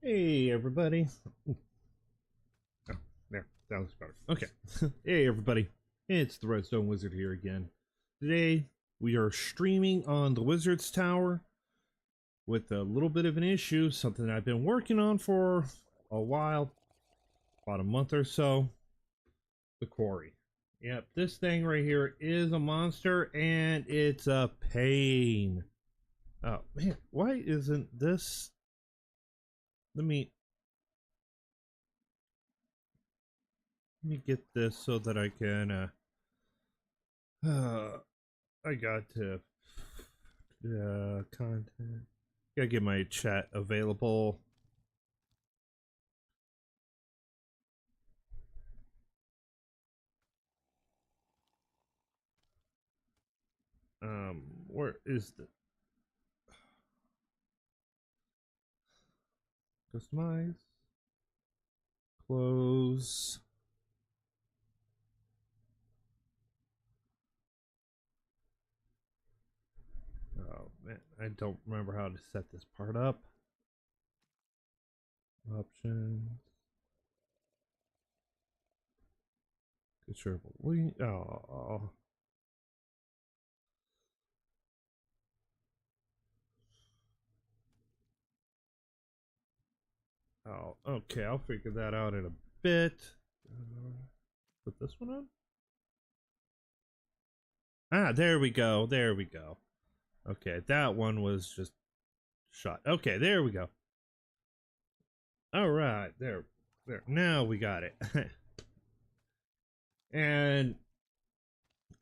Hey everybody. Oh, there, that was better. Okay. Hey everybody. It's the Redstone Wizard here again. Today we are streaming on the Wizard's Tower with a little bit of an issue, something I've been working on for a while, about a month or so. The quarry. Yep, this thing right here is a monster and it's a pain. Oh man, why isn't this? Let me get this so that I can I got to content. Gotta get my chat available. Where is the customize? Close. Oh man, I don't remember how to set this part up. Options. Considerable link. Oh. Oh, okay. I'll figure that out in a bit. Put this one on. Ah, there we go. There we go. Okay, that one was just shot. Okay, there we go. All right, there. Now we got it. And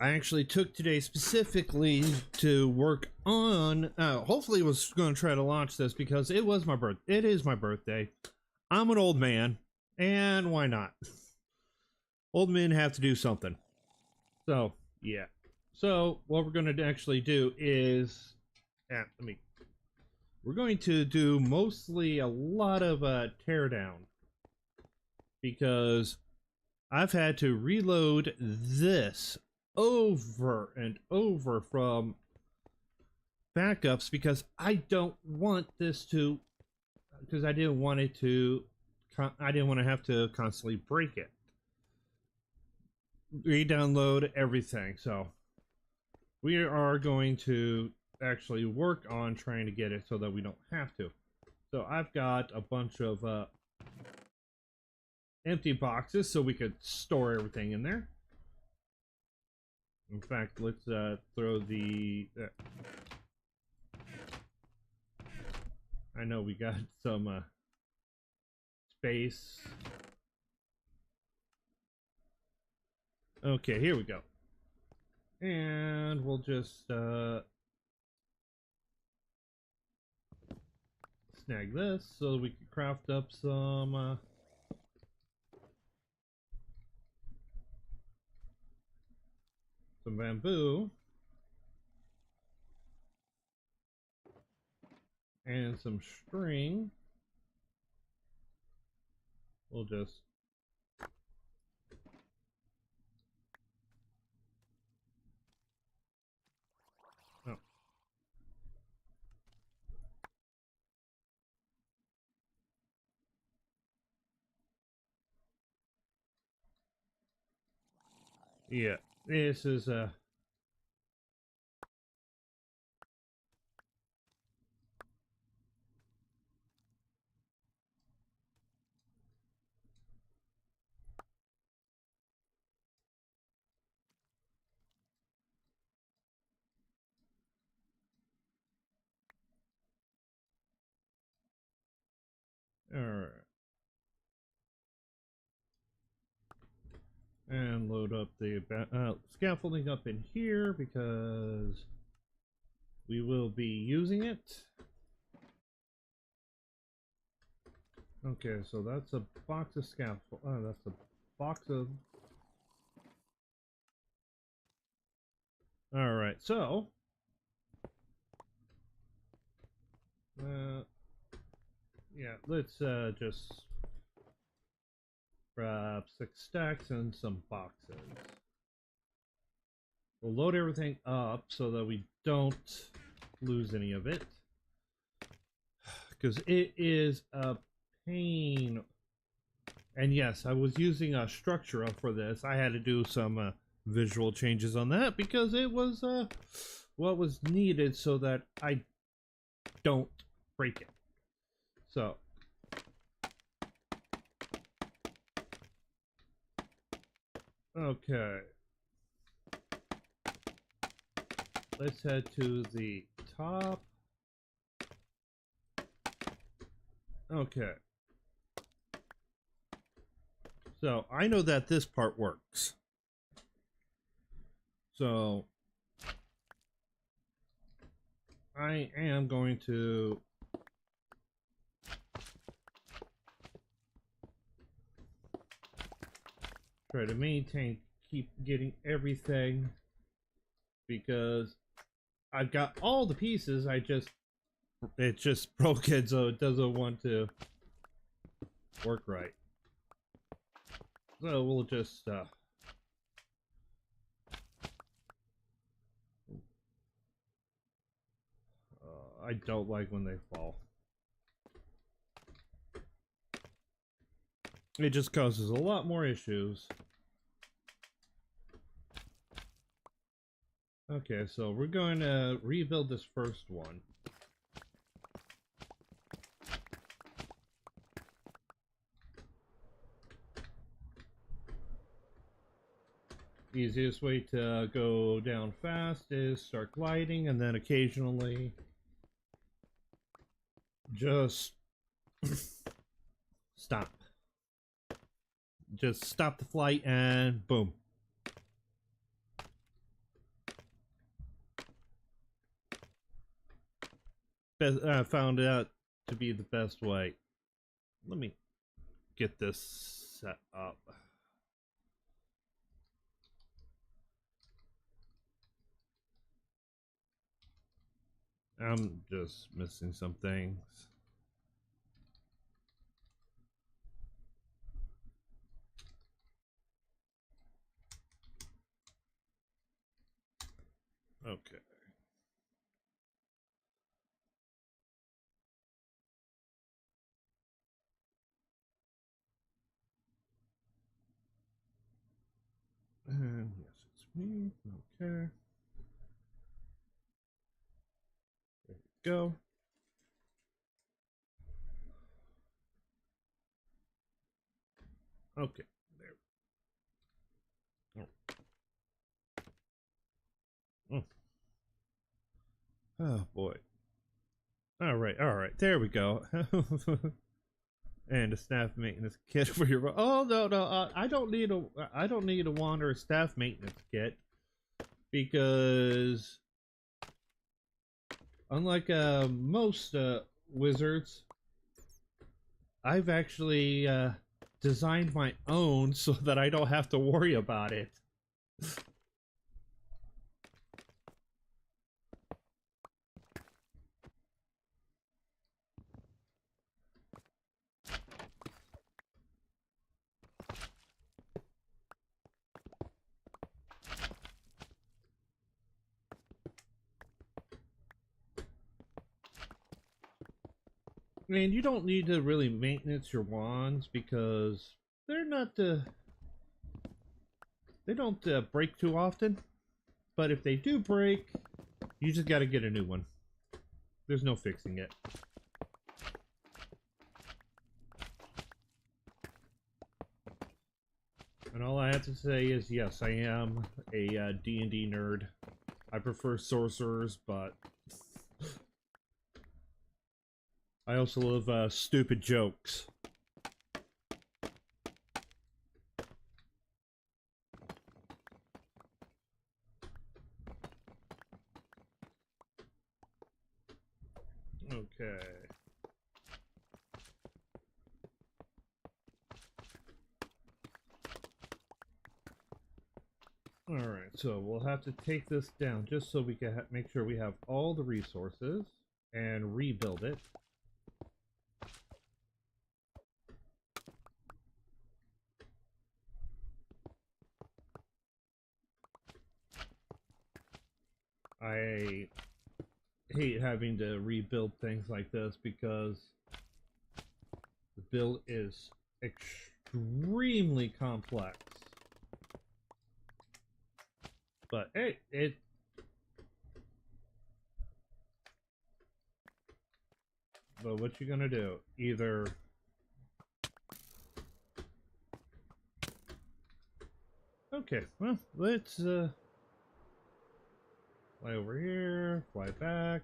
I actually took today specifically to work on. Hopefully, was going to try to launch this because it was my birth. It is my birthday. I'm an old man, and why not? Old men have to do something. So yeah. So what we're going to actually do is, we're going to do mostly a lot of teardown because I've had to reload this over and over from backups because I don't want this to, because I didn't want it to, I didn't want to have to constantly break it. Re-download everything. So we are going to actually work on trying to get it so that we don't have to. So I've got a bunch of empty boxes so we could store everything in there. In fact, let's throw the I know we got some space. Okay, here we go. And we'll just snag this so we can craft up some bamboo and some string. We'll just yeah, this is alright. And load up the scaffolding up in here because we will be using it. Okay, so that's a box of scaffold. Oh, that's a box of. Alright, so. Yeah, let's just grab 6 stacks and some boxes. We'll load everything up so that we don't lose any of it. Because it is a pain. And yes, I was using a structure for this. I had to do some visual changes on that because it was what was needed so that I don't break it. So okay, let's head to the top. Okay, so I know that this part works, so I am going to try to keep getting everything, because I've got all the pieces, it just broken, so it doesn't want to work right. So we'll just I don't like when they fall. It just causes a lot more issues. Okay, so we're going to rebuild this first one. Easiest way to go down fast is start gliding, and then occasionally just stop. Just stop the flight and boom. Found out to be the best way. Let me get this set up. I'm just missing some things. Okay. And yes, it's me. Okay. There we go. Okay. There. Oh. Oh. Oh boy. All right. All right. There we go. And a staff maintenance kit for your. Oh no no! I don't need a wand or a staff maintenance kit, because unlike most wizards, I've actually designed my own so that I don't have to worry about it. And you don't need to really maintenance your wands because they're not they don't break too often. But if they do break, you just got to get a new one. There's no fixing it. And all I have to say is, yes, I am a D&D nerd. I prefer sorcerers, but I also love stupid jokes. Okay. Alright, so we'll have to take this down just so we can make sure we have all the resources and rebuild it. I hate having to rebuild things like this because The build is extremely complex. But hey, but what you gonna do? Either okay, well, let's fly over here, fly back.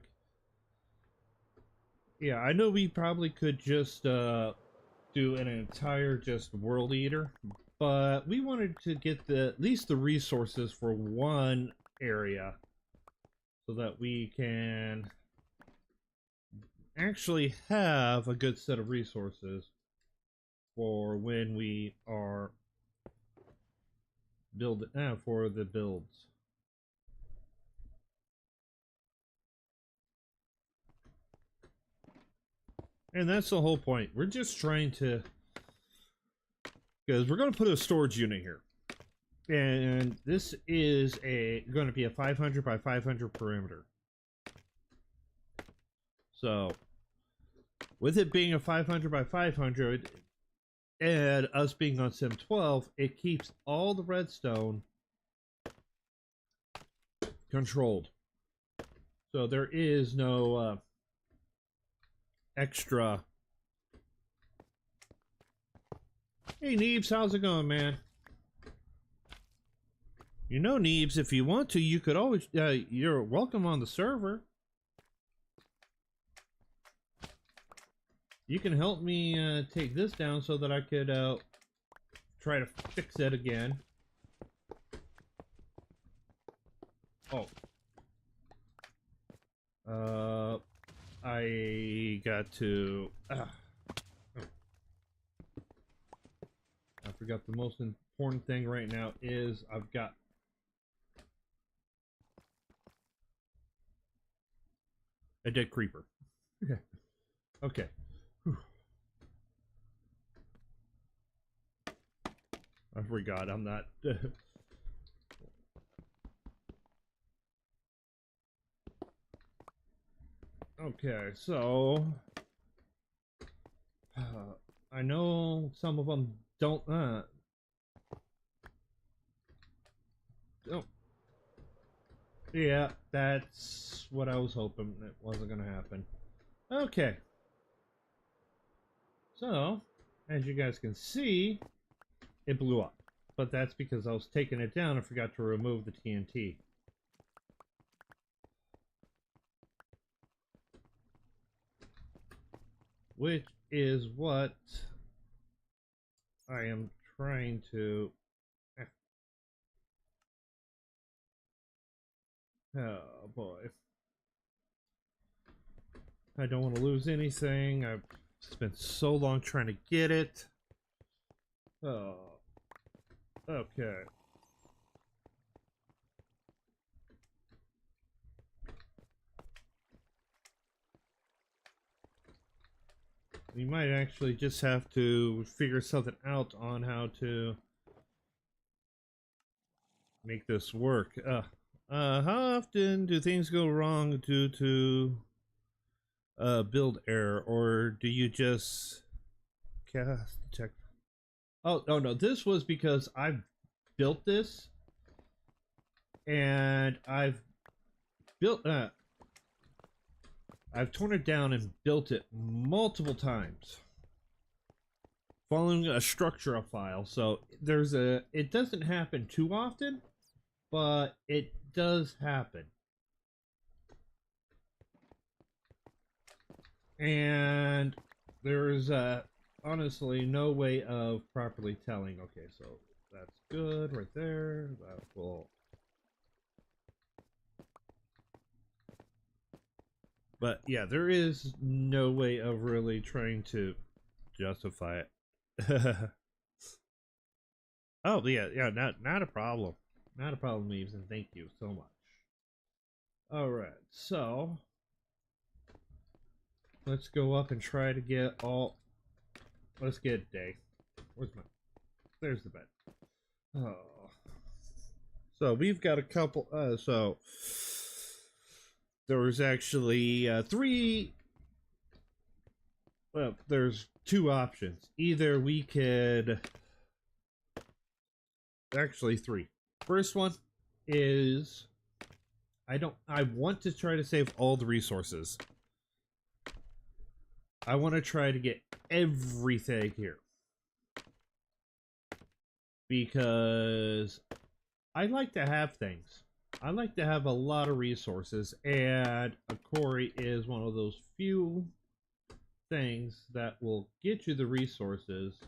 Yeah, I know we probably could just do an entire just world eater, but we wanted to get at least the resources for one area so that we can actually have a good set of resources for when we are for the builds. And that's the whole point. We're just trying to, because we're going to put a storage unit here, and this is going to be a 500 by 500 perimeter. So with it being a 500 by 500 and us being on Sim 12, it keeps all the redstone controlled. So there is no extra. Hey Neebs, how's it going, man? You know, Neebs, if you want to, you could always, you're welcome on the server. You can help me take this down so that I could try to fix it again. Oh. I got to... I forgot the most important thing right now is I've got... a dead creeper. Okay. Whew. I forgot I'm not... Okay, so... I know some of them don't... Oh. Yeah, that's what I was hoping. It wasn't gonna happen. Okay. So, as you guys can see, it blew up. But that's because I was taking it down and forgot to remove the TNT. Which is what I am trying to... Oh boy. I don't want to lose anything. I've spent so long trying to get it. Oh. Okay. You might actually just have to figure something out on how to make this work. How often do things go wrong due to build error, or do you just cast check? Oh no, this was because I've built this and I've torn it down and built it multiple times following a structure file. So it doesn't happen too often, but it does happen. And there's honestly no way of properly telling. Okay, so that's good right there. That will... But yeah, there is no way of really trying to justify it. Oh yeah, not a problem. Not a problem, Eves, and thank you so much. Alright, so let's go up and try to get all... Let's get day. Where's my... There's the bed. Oh. So we've got a couple... so there was actually 3 well, there's two options. Either we could, actually three. First one is I want to try to save all the resources. I want to try to get everything here. Because I like to have things. I like to have a lot of resources, and a quarry is one of those few things that will get you the resources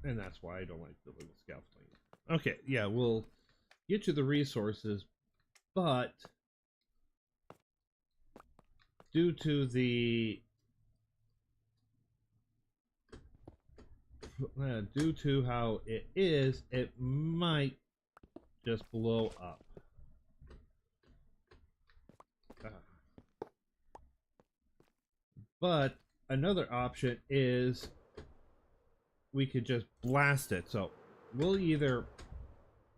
and that's why I don't like the little scaffolding. Okay, yeah, we'll get you the resources, but due to the due to how it is, it might just blow up. But another option is we could just blast it. So we'll either,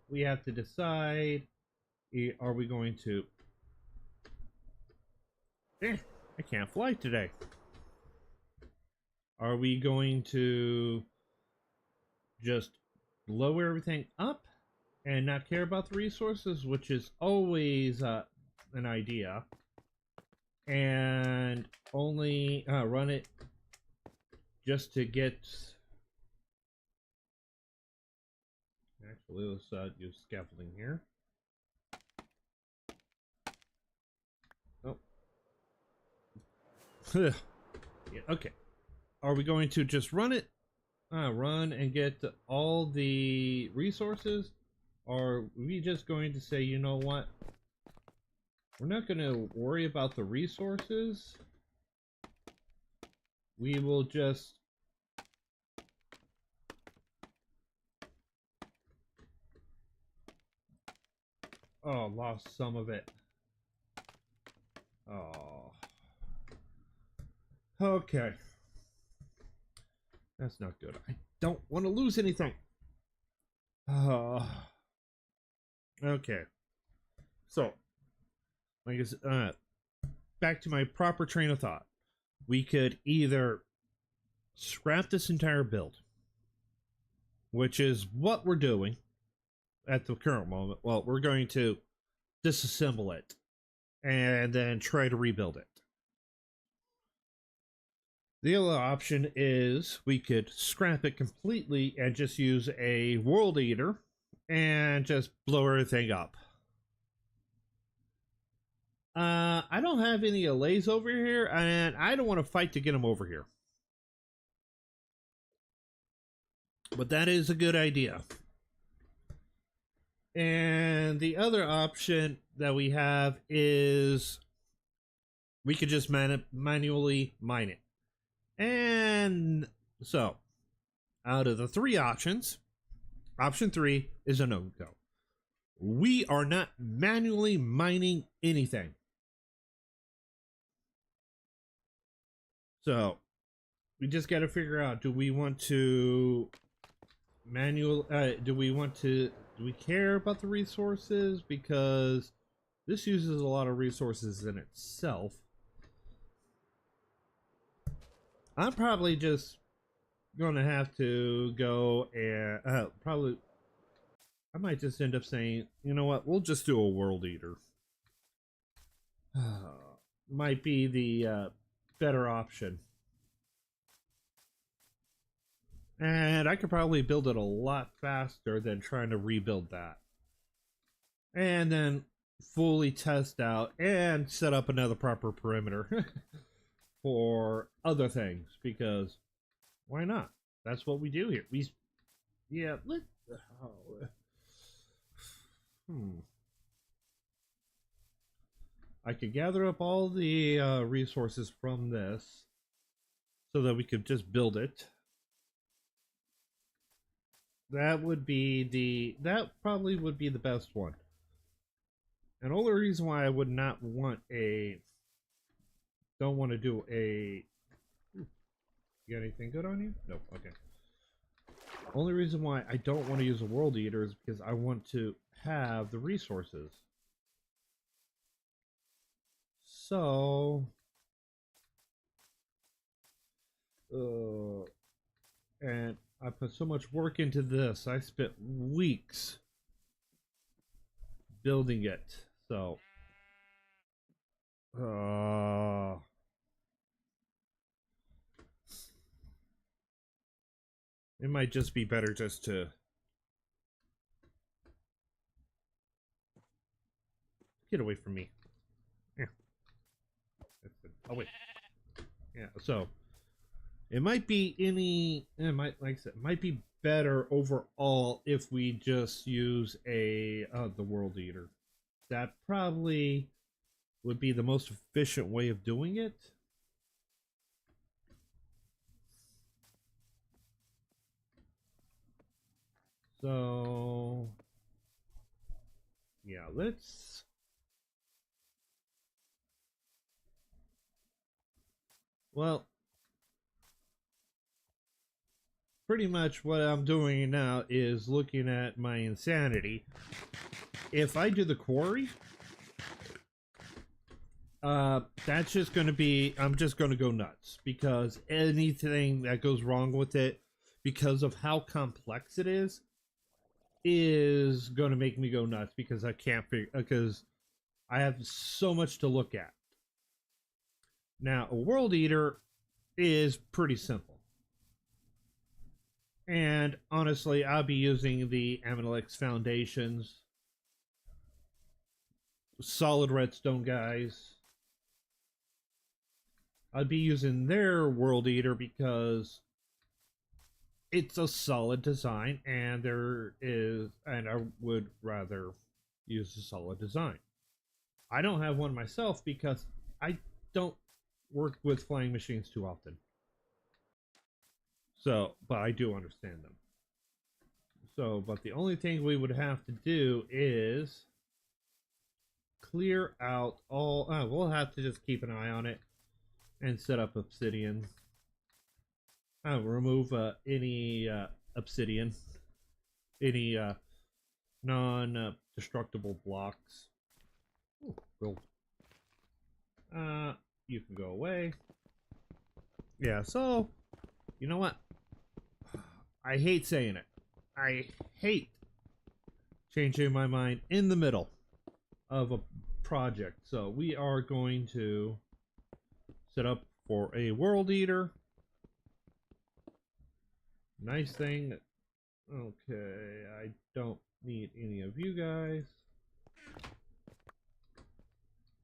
we have to decide, are we going to, I can't fly today. Are we going to just blow everything up and not care about the resources, which is always an idea, and only run it just to get, actually let's use scaffolding here. Oh. Yeah, okay. Are we going to just run it? Run and get all the resources? Or are we just going to say, you know what? We're not going to worry about the resources. We will just... Oh, lost some of it. Oh. Okay. That's not good. I don't want to lose anything. Okay. So, like I said, back to my proper train of thought. We could either scrap this entire build, which is what we're doing at the current moment. Well, we're going to disassemble it and then try to rebuild it. The other option is we could scrap it completely and just use a world eater and just blow everything up. I don't have any allays over here, and I don't want to fight to get them over here. But that is a good idea. And the other option that we have is we could just manually mine it. And so, out of the three options, option 3 is a no-go. We are not manually mining anything. So, we just got to figure out, do we want to do we care about the resources? Because this uses a lot of resources in itself. I'm probably just gonna have to go and probably I might just end up saying, you know what, we'll just do a world eater. Might be the better option. And I could probably build it a lot faster than trying to rebuild that. And then fully test out and set up another proper perimeter for other things, because why not? That's what we do here. I could gather up all the resources from this so that we could just build it. That probably would be the best one. And only reason why I would not want don't want to do a... You got anything good on you? Nope, okay. Only reason why I don't want to use a world eater is because I want to have the resources. So, and I put so much work into this. I spent weeks building it. So, it might just be better just to get away from me. Yeah. Oh wait. Yeah. So it might be like I said, it might be better overall if we just use the world eater. That probably would be the most efficient way of doing it. So yeah, let's pretty much what I'm doing now is looking at my insanity. If I do the quarry, that's just going to be, I'm just going to go nuts because anything that goes wrong with it, because of how complex it is going to make me go nuts because I can't figure, because I have so much to look at. Now, a world eater is pretty simple. And honestly, I'll be using the Aminalex Foundations, solid redstone guys. I'd be using their world eater because it's a solid design, and I would rather use a solid design. I don't have one myself because I don't work with flying machines too often. So, but I do understand them. So, but the only thing we would have to do is clear out all. We'll have to just keep an eye on it and set up obsidian. Remove any obsidian, any non-destructible blocks. Ooh, gold. You can go away. Yeah, so you know what? I hate saying it. I hate changing my mind in the middle of a project. So we are going to set up for a world eater. Nice thing. Okay, I don't need any of you guys.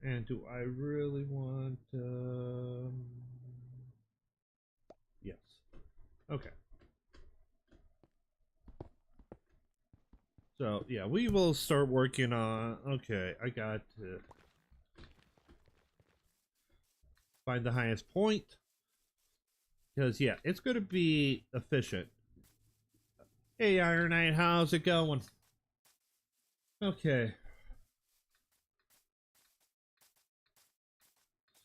And do I really want... yes. Okay. So, yeah, we will start working on... Okay, I got to find the highest point. Because, yeah, it's going to be efficient. Hey, Iron Knight, how's it going? Okay.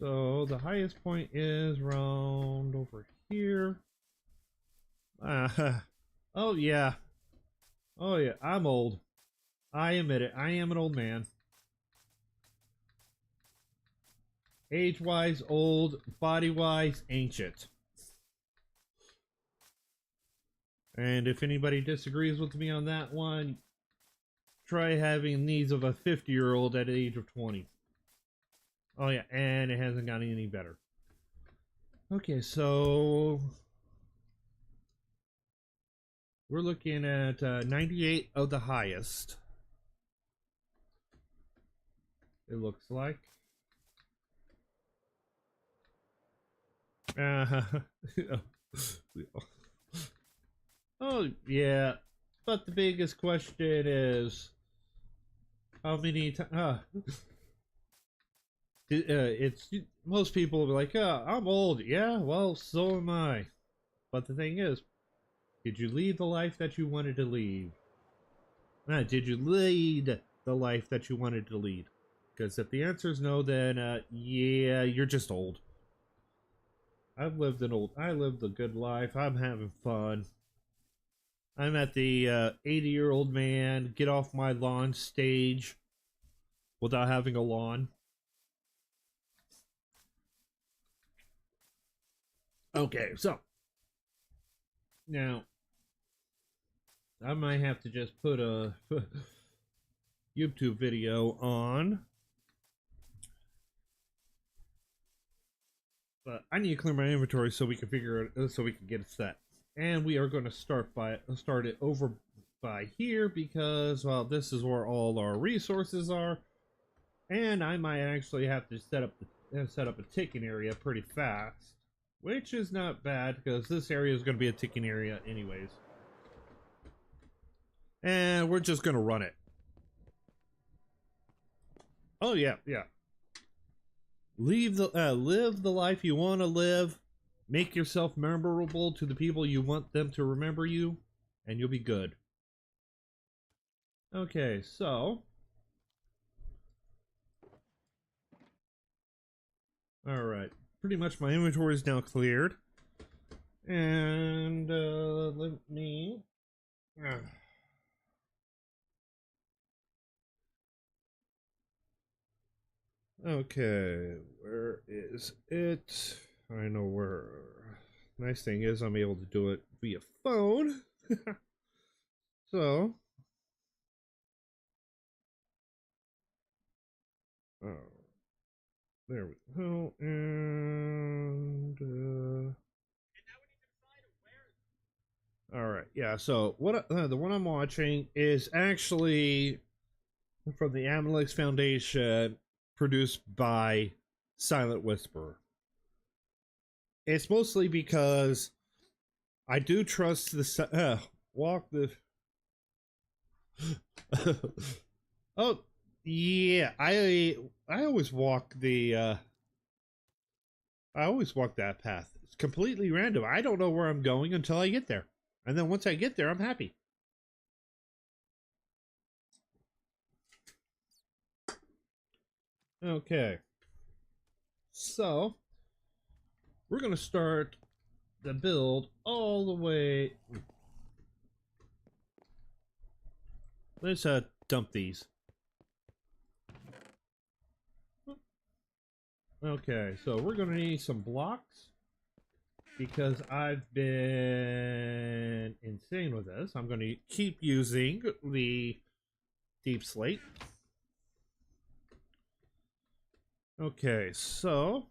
So, the highest point is around over here. Oh, yeah. Oh, yeah, I'm old. I admit it. I am an old man. Age-wise, old. Body-wise, ancient. And if anybody disagrees with me on that one, try having needs of a 50-year-old at the age of 20. Oh, yeah, and it hasn't gotten any better. Okay, so... we're looking at 98 of the highest. It looks like. Oh, yeah. But the biggest question is how many times... it's most people will be like, oh, I'm old. Yeah, well, so am I. But the thing is, did you lead the life that you wanted to lead? Did you lead the life that you wanted to lead? Because if the answer is no, then yeah, you're just old. I lived a good life. I'm having fun. I'm at the 80-year-old man get off my lawn stage without having a lawn. Okay, so now I might have to just put a YouTube video on, but I need to clear my inventory so we can figure it, so we can get it set. And we are going to start it over by here because, well, this is where all our resources are, and I might actually have to set up a ticking area pretty fast, which is not bad because this area is going to be a ticking area anyways. And we're just going to run it. Oh yeah, yeah. Live the life you want to live. Make yourself memorable to the people you want them to remember you, and you'll be good. Okay, so all right, pretty much my inventory is now cleared, and let me. Okay, where is it? I know where. Nice thing is I'm able to do it via phone. So, oh, there we go. And all right, yeah. So what the one I'm watching is actually from the Amalex Foundation, produced by Silent Whisperer. It's mostly because I do trust the walk the. Oh yeah, I always walk the I always walk that path. It's completely random. I don't know where I'm going until I get there, and then once I get there, I'm happy. Okay, so we're gonna start the build all the way. Let's dump these. Okay, so we're gonna need some blocks because I've been insane with this. I'm gonna keep using the deep slate. Okay, so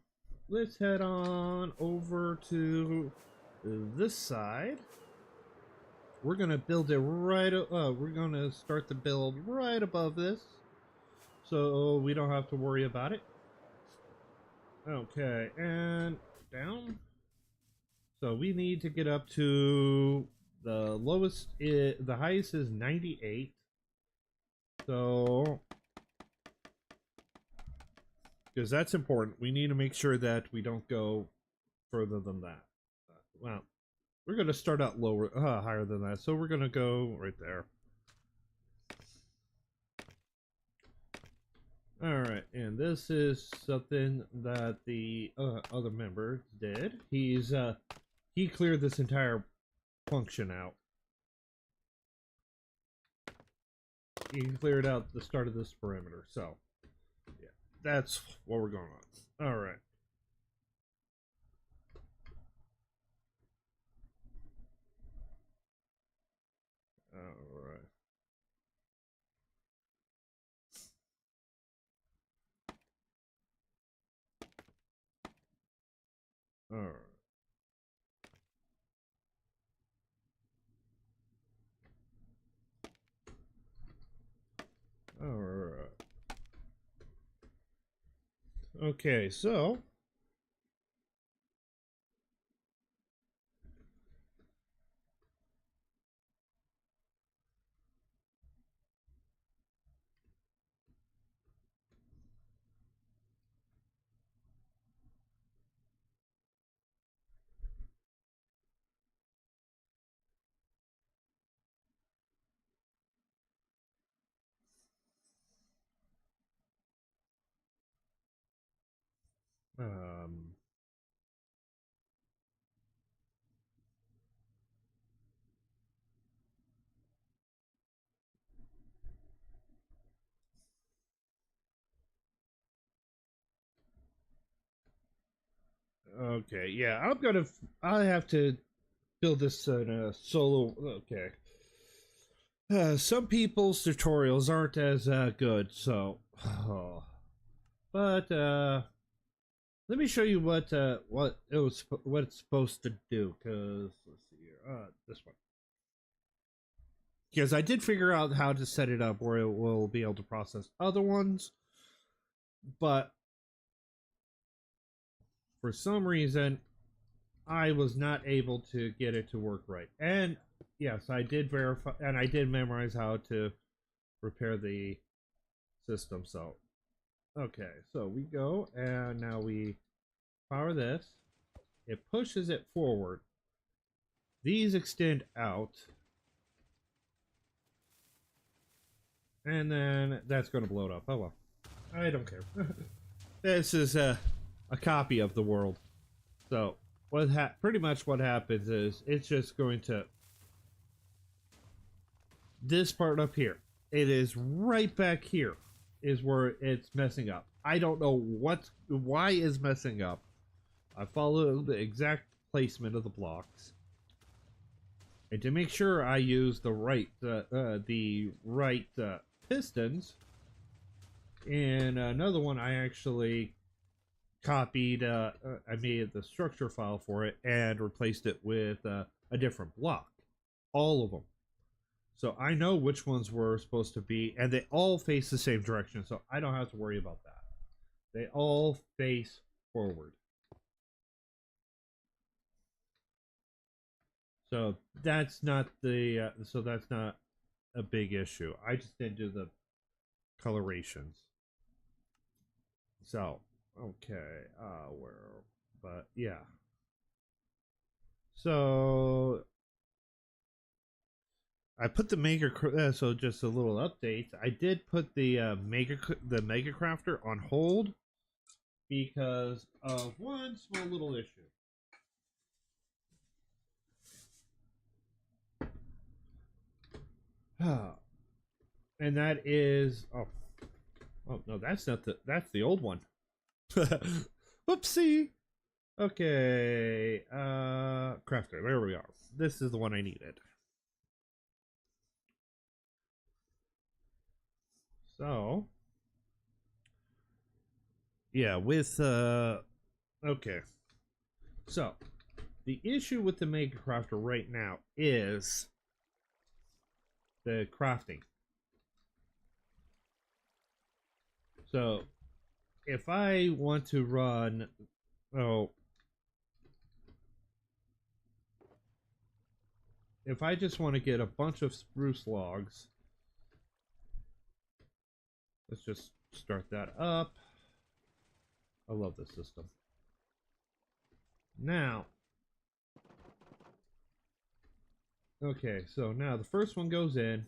let's head on over to this side. We're gonna build it right. We're gonna start the build right above this, so we don't have to worry about it. Okay, and down. So we need to get up to the lowest. The highest is 98. So, because that's important, we need to make sure that we don't go further than that. Well, we're gonna start out lower, higher than that. So we're gonna go right there. Alright, and this is something that the other member did. He cleared this entire function out. He cleared out the start of this perimeter, so yeah, that's what we're going on. Alright. Alright. Alright. Alright. Okay, so um Okay, yeah, I have to build this in a solo. Okay. Some people's tutorials aren't as good, so. But let me show you what what it's supposed to do. Cause let's see here, this one. Because I did figure out how to set it up where it will be able to process other ones, but for some reason I was not able to get it to work right. And yes, I did verify and I did memorize how to repair the system. So, okay, so we go and now we power this. It pushes it forward. These extend out. And then that's going to blow it up. Oh well. I don't care. This is a copy of the world. So, pretty much what happens is it's just going to this part up here. It is right back here is where it's messing up. I don't know why is messing up. I follow the exact placement of the blocks. And to make sure I use the right pistons. In another one, I actually copied. I made the structure file for it and replaced it with a different block. All of them. So I know which ones were supposed to be, and they all face the same direction. So I don't have to worry about that. They all face forward. So that's not that's not a big issue. I just didn't do the colorations. So, okay, but yeah. So I put the maker. So just a little update. I did put the mega crafter on hold because of one small little issue. And that is oh no, that's not that's the old one. Whoopsie. Okay, crafter, there we are. This is the one I needed. So yeah, with okay. So the issue with the Mega Crafter right now is the crafting. So if I want to run if I just want to get a bunch of spruce logs, let's just start that up. I love this system. Now, okay, so now the first one goes in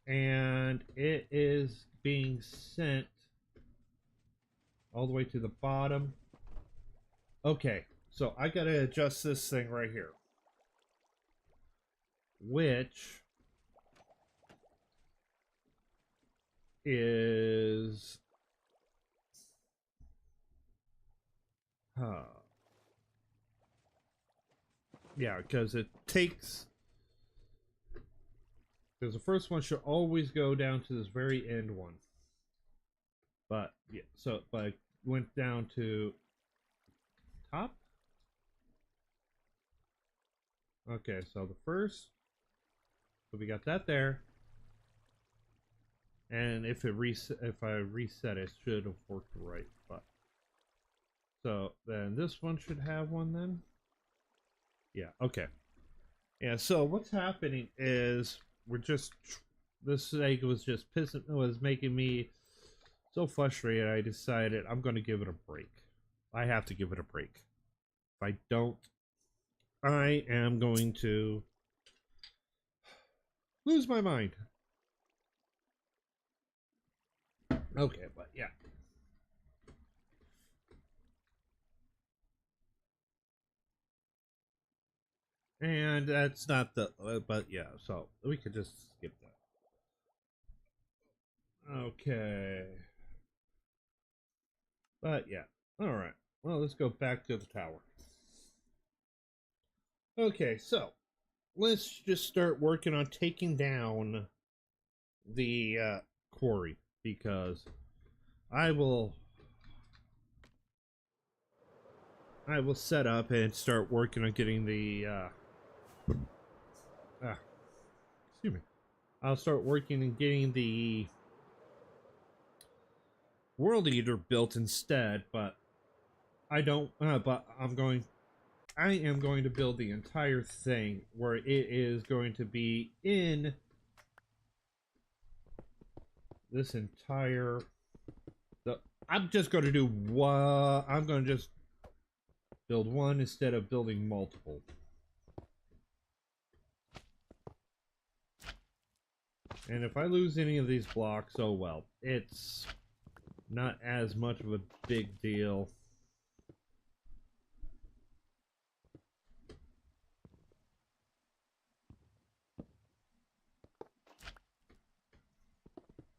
and it is being sent all the way to the bottom. Okay, so I gotta adjust this thing right here, which is yeah, because it takes, because the first one should always go down to this very end one, but yeah, so but I went down to top. Okay, so the first, so we got that there, and if I reset it should have worked right. But so then this one should have one then. Yeah, okay. Yeah, so what's happening is we're just, this egg was just was making me so frustrated. I decided I'm going to give it a break. I have to give it a break. If I don't, I am going to lose my mind. Okay, but yeah. And that's not the, but yeah, so we could just skip that. Okay. But yeah, alright. well, let's go back to the tower. Okay, so let's just start working on taking down the quarry, because I will set up and start working on getting the excuse me. I'll start working and getting the World Eater built instead, but I don't but I am going to build the entire thing where it is going to be in this entire I'm just going to do one. I'm going to just build one instead of building multiple. And if I lose any of these blocks, oh well. It's not as much of a big deal.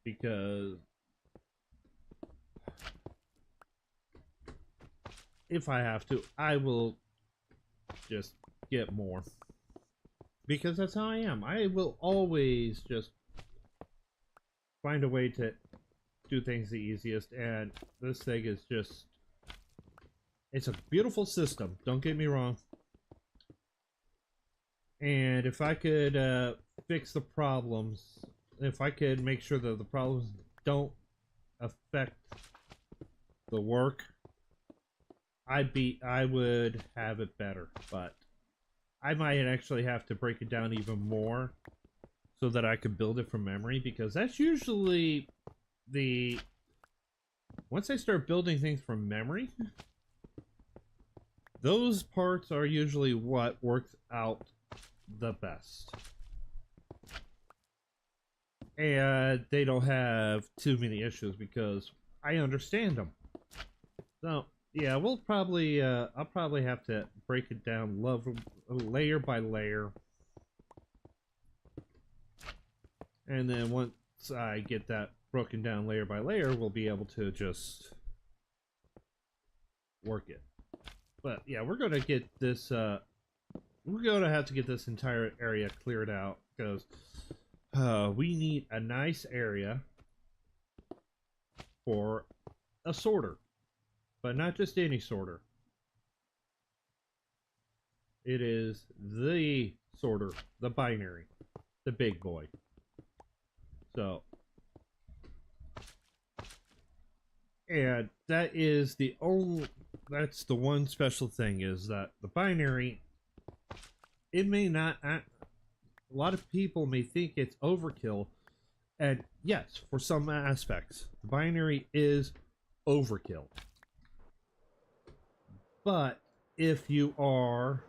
Because if I have to, I will just get more. Because that's how I am. I will always just find a way to do things the easiest, and this thing is just... It's a beautiful system, don't get me wrong. And if I could fix the problems, if I could make sure that the problems don't affect the work, I would have it better, but I might actually have to break it down even more so that I could build it from memory, because that's usually the... Once I start building things from memory, those parts are usually what works out the best. And they don't have too many issues because I understand them. So, yeah, we'll probably, I'll probably have to break it down layer by layer. And then once I get that broken down layer by layer, we'll be able to just work it. But yeah, we're gonna get this, we're gonna have to get this entire area cleared out, because we need a nice area for a sorter. But not just any sorter. It is the sorter, the binary, the big boy. So, and that is the only, that's the one special thing, is that the binary, it may not, a lot of people may think it's overkill, and yes, for some aspects, the binary is overkill. But if you are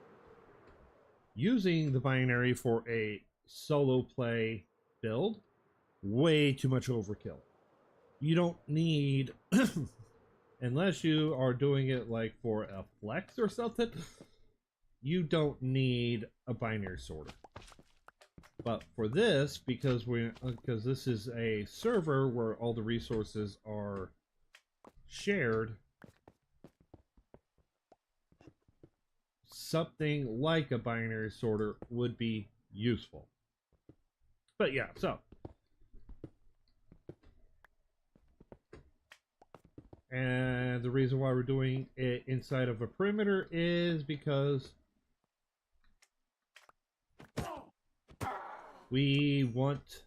using the binary for a solo play build, way too much overkill. You don't need, unless you are doing it like for a flex or something, you don't need a binary sorter. But for this, because this is a server where all the resources are shared, something like a binary sorter would be useful. But yeah, so. And the reason why we're doing it inside of a perimeter is because we want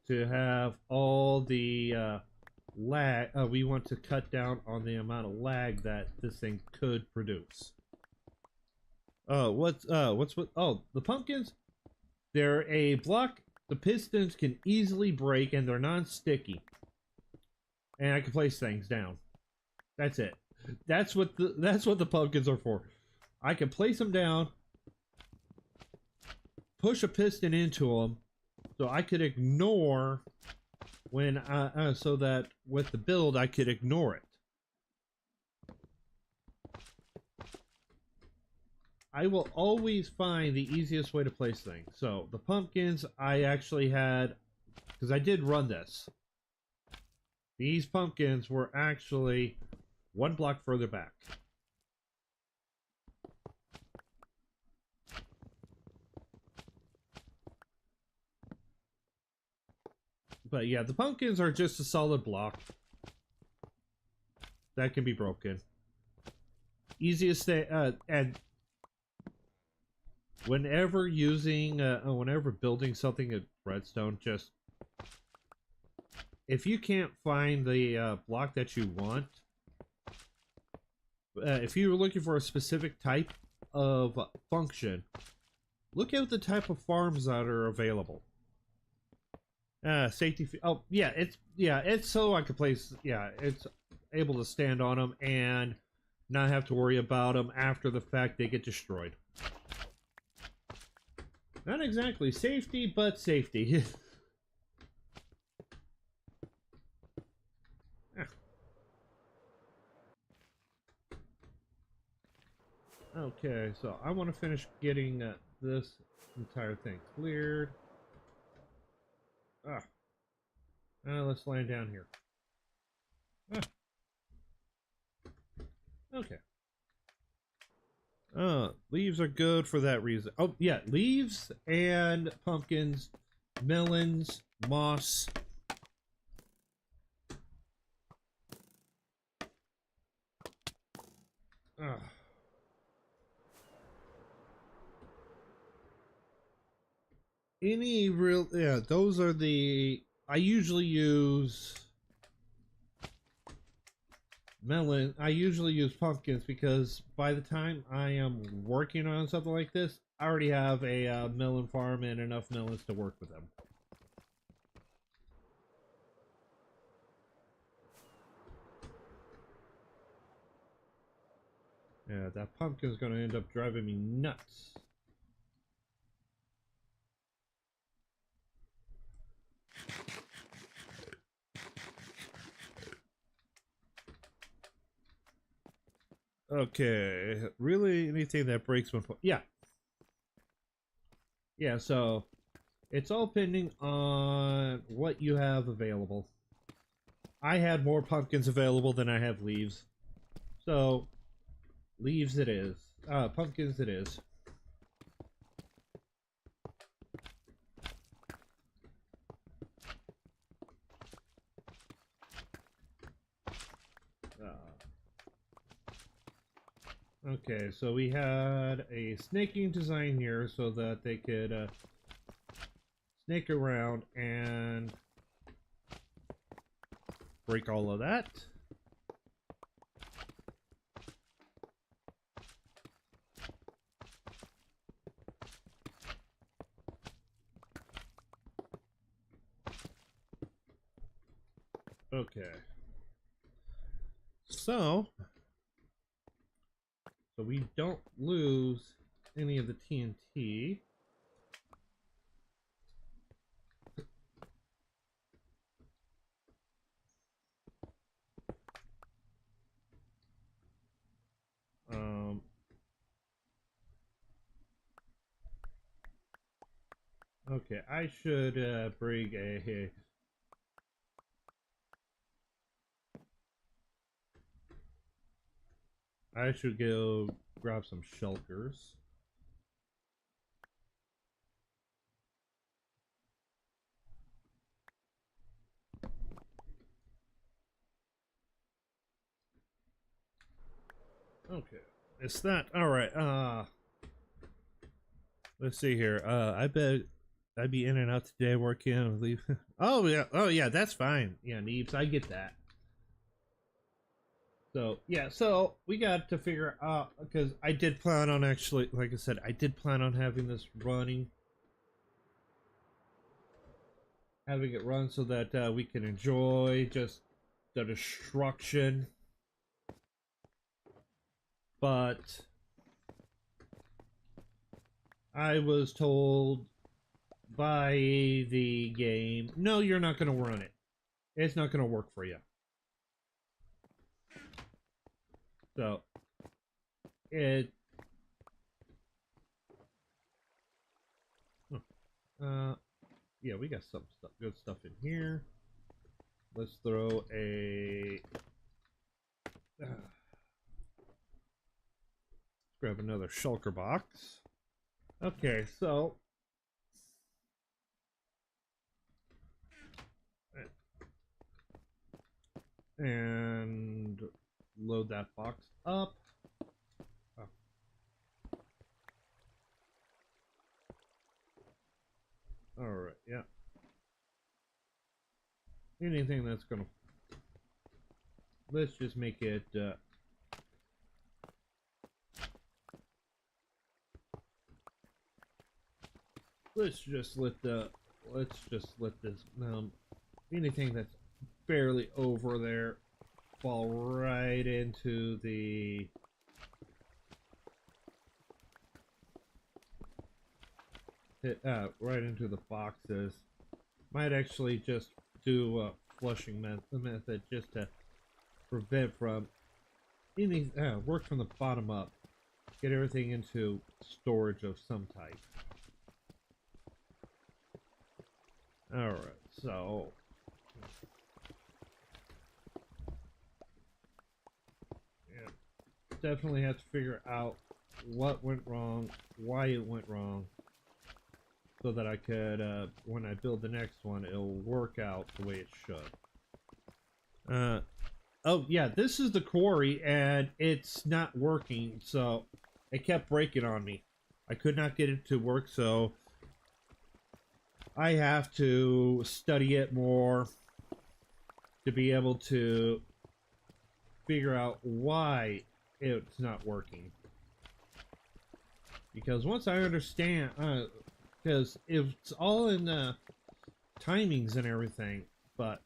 to have all the lag. We want to cut down on the amount of lag that this thing could produce. What's what? Oh, the pumpkins. They're a block. The pistons can easily break, and they're non-sticky. And I can place things down. That's it. That's what the pumpkins are for. I can place them down, push a piston into them, so I could ignore when so that with the build I could ignore it. I will always find the easiest way to place things. So the pumpkins, I actually had, because I did run this. These pumpkins were actually one block further back. But yeah, the pumpkins are just a solid block that can be broken. Easiest thing, and whenever building something at redstone, just if you can't find the block that you want, if you're looking for a specific type of function, look at the type of farms that are available. Safety. Oh yeah, it's so I could place. Yeah, it's able to stand on them and not have to worry about them after the fact they get destroyed. Not exactly safety, but safety. Okay, so I want to finish getting this entire thing cleared. Let's land down here. Okay. Leaves are good for that reason. Oh, yeah, leaves and pumpkins, melons, moss. Any real, yeah, those are the, I usually use I usually use pumpkins because by the time I am working on something like this, I already have a melon farm and enough melons to work with them. Yeah, that pumpkin is going to end up driving me nuts. Okay, really anything that breaks one. Yeah. Yeah, so it's all pending on what you have available. I had more pumpkins available than I have leaves. So, leaves it is. Pumpkins it is. Okay, so we had a snaking design here so that they could snake around and break all of that. Okay. So we don't lose any of the TNT. Okay, I should bring a I should go grab some shulkers. Okay, it's that. All right. Let's see here. I bet I'd be in and out today working and leave. Oh yeah. Oh yeah. That's fine. Yeah, Neebs. I get that. So yeah. So we got to figure out because I did plan on actually, like I said, I did plan on having this running, having it run so that we can enjoy just the destruction. But I was told by the game, no, you're not going to run it. It's not going to work for you. So, yeah, we got some good stuff in here. Let's throw a, grab another shulker box. Okay, so and load that box up. Oh. All right, yeah. Anything that's gonna, let's just make it let's just let this anything that's barely over there fall right into the right into the boxes. Might actually just do a flushing method just to prevent from any work from the bottom up. Get everything into storage of some type. Alright, so yeah, definitely have to figure out what went wrong, why it went wrong, so that I could, when I build the next one, it'll work out the way it should. Oh yeah, this is the quarry, and it's not working, so it kept breaking on me. I could not get it to work, so I have to study it more to be able to figure out why it's not working. Because once I understand, because it's all in the timings and everything, but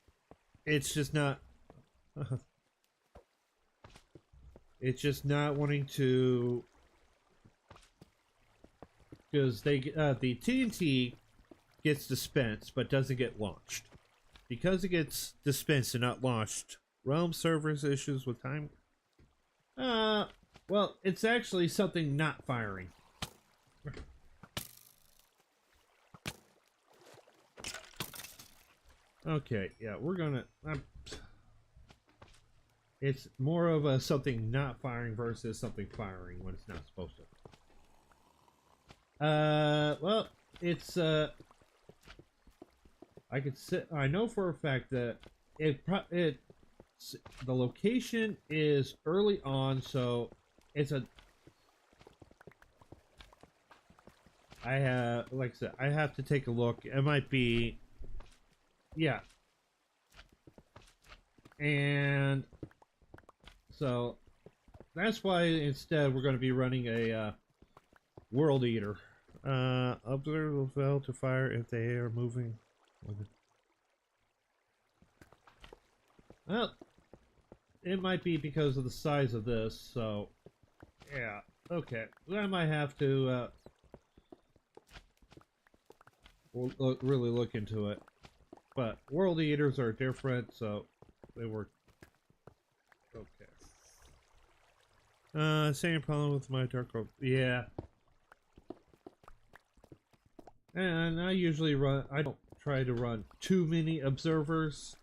it's just not. It's just not wanting to, because they the TNT gets dispensed but doesn't get launched. Because it gets dispensed and not launched, Realm servers issues with time. Well, it's actually something not firing. Okay, yeah, we're gonna. It's more of a something not firing versus something firing when it's not supposed to. Well, it's I could sit. I know for a fact that the location is early on, so it's a. I have, like I said, I have to take a look. It might be, yeah, and so that's why instead we're going to be running a world eater. Observe will fail to fire if they are moving. Well, it might be because of the size of this, so yeah, okay. I might have to really look into it. But world eaters are different, so they work. Okay. Same problem with my dark oak. Yeah. And I usually I don't try to run too many observers.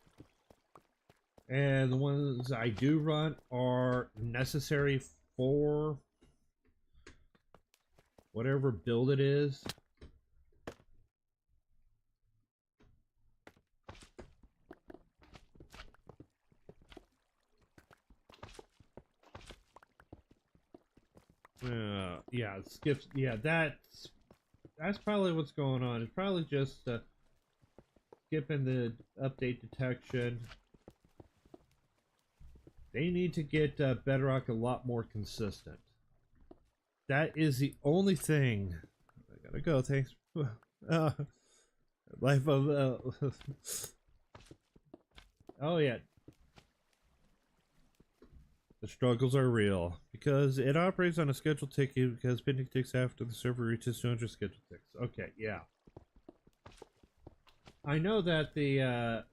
And the ones I do run are necessary for whatever build it is. Yeah, it skips. Yeah, that's probably what's going on. It's probably just skipping the update detection. They need to get Bedrock a lot more consistent. That is the only thing. I gotta go. Thanks. Life of. Oh yeah. The struggles are real because it operates on a scheduled ticket because pending ticks after the server reaches 200 scheduled ticks. Okay, yeah. I know that the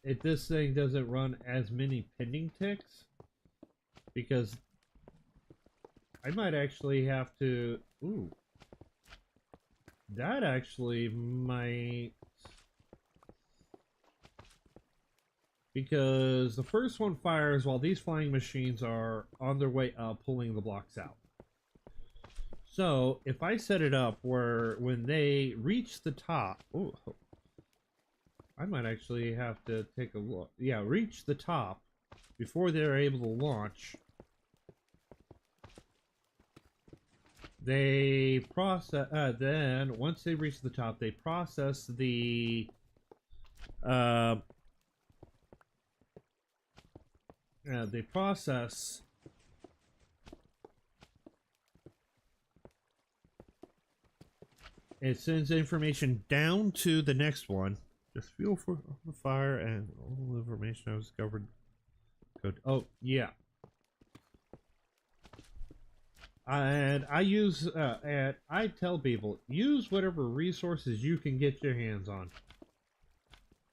if this thing doesn't run as many pending ticks because I might actually have to. Ooh, that actually might because the first one fires while these flying machines are on their way up pulling the blocks out. So if I set it up where when they reach the top, oh, I might actually have to take a look. Yeah, reach the top before they're able to launch. They process, then once they reach the top, they process the, they process it sends information down to the next one. Just fuel for the fire and all the information I was discovered. Good. Oh, yeah. And I use, and I tell people, use whatever resources you can get your hands on.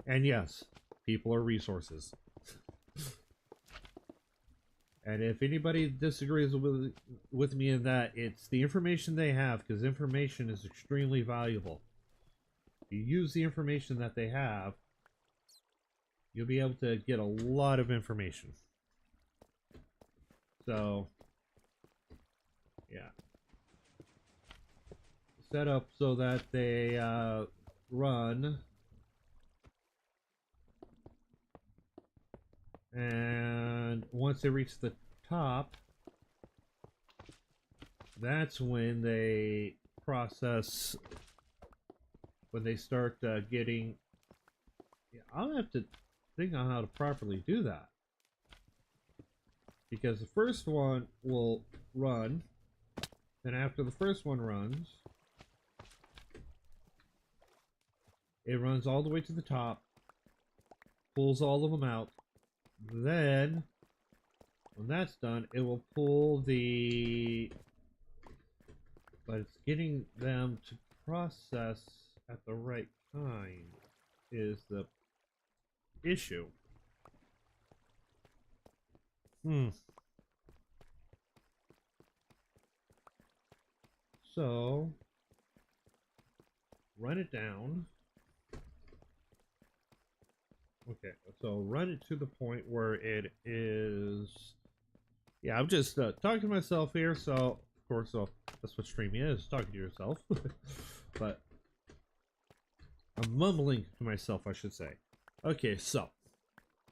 And yes, people are resources. And if anybody disagrees with me in that, it's the information they have, because information is extremely valuable. If you use the information that they have, you'll be able to get a lot of information. So, yeah. Set up so that they run. And once they reach the top, that's when they process, when they start getting, yeah, I'll have to think on how to properly do that. Because the first one will run, then after the first one runs, it runs all the way to the top, pulls all of them out. Then, when that's done, it will pull the, but it's getting them to process at the right time is the issue. So, run it down. Okay, so run it to the point where it is. Yeah, I'm just talking to myself here, so of course, that's what streaming is, talking to yourself. But I'm mumbling to myself, I should say. Okay, so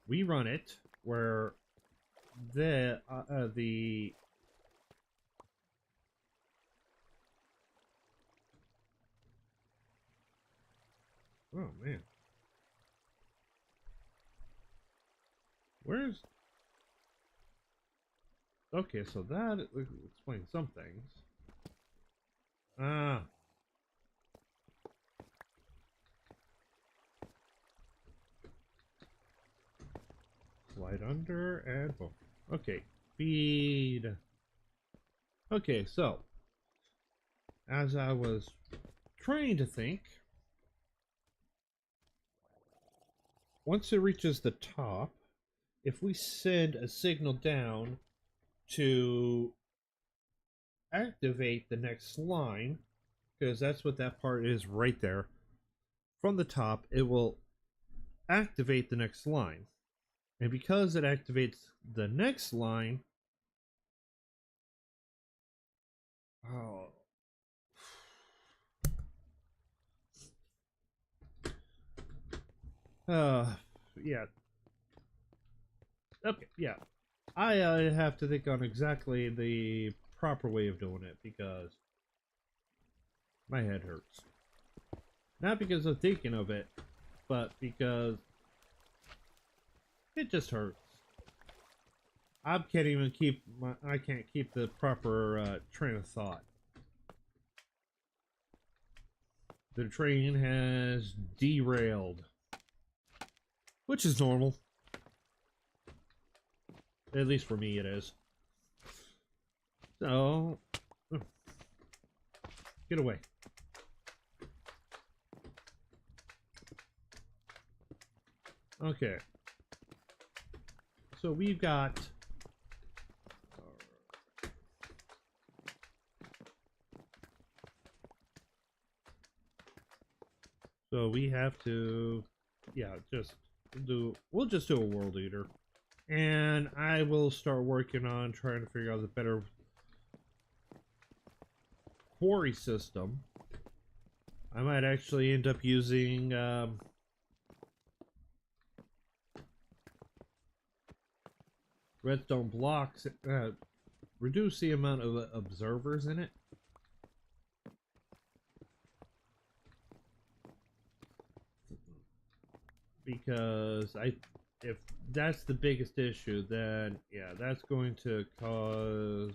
we run it where the oh man. Where's... Okay, so that explains some things. Ah. Slide under and boom. Okay, feed. Okay, so as I was trying to think, once it reaches the top, if we send a signal down to activate the next line, because that's what that part is right there, from the top, it will activate the next line. And because it activates the next line, oh, yeah. Okay, yeah. I have to think on exactly the proper way of doing it because my head hurts. Not because of thinking of it, but because it just hurts. I can't even keep I can't keep the proper train of thought. The train has derailed, which is normal. At least for me it is. So, get away. Okay. So we've got... So we have to... Yeah, just we'll just do a world eater. And I will start working on trying to figure out the better quarry system. I might actually end up using redstone blocks, reduce the amount of observers in it. Because if that's the biggest issue, then yeah, that's going to cause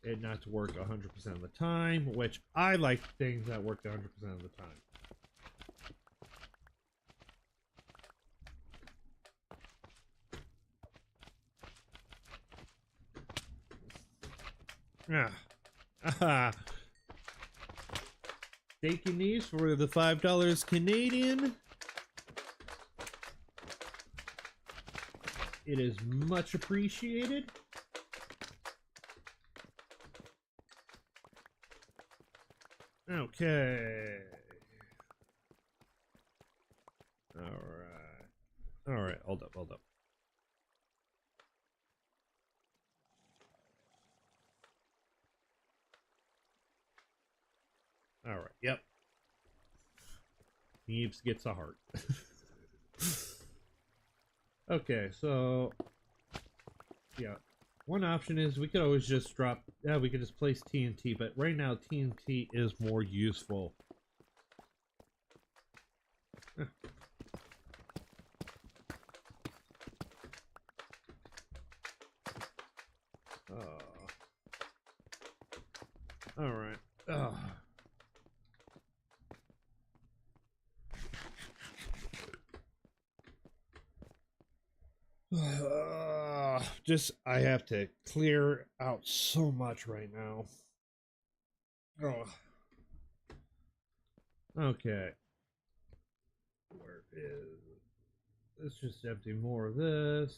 it not to work 100% of the time, which I like things that work 100% of the time. Ah. Taking these for the $5 Canadian. It is much appreciated. Okay. All right. Hold up. All right. Yep. Neebs gets a heart. Okay, so yeah, one option is we could always just drop. Yeah, we could just place TNT, but right now TNT is more useful. All right. Just I have to clear out so much right now. Oh. Okay. Where is it? Let's just empty more of this.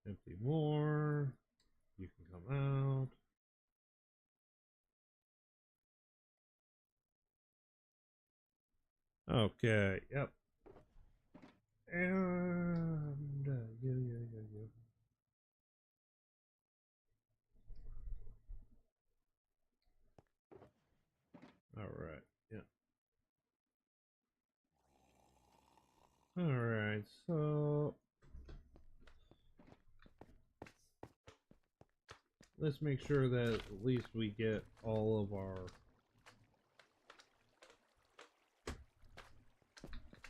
Empty more. You can come out. Okay, yep. And yeah. All right, yeah. All right, so let's make sure that at least we get all of our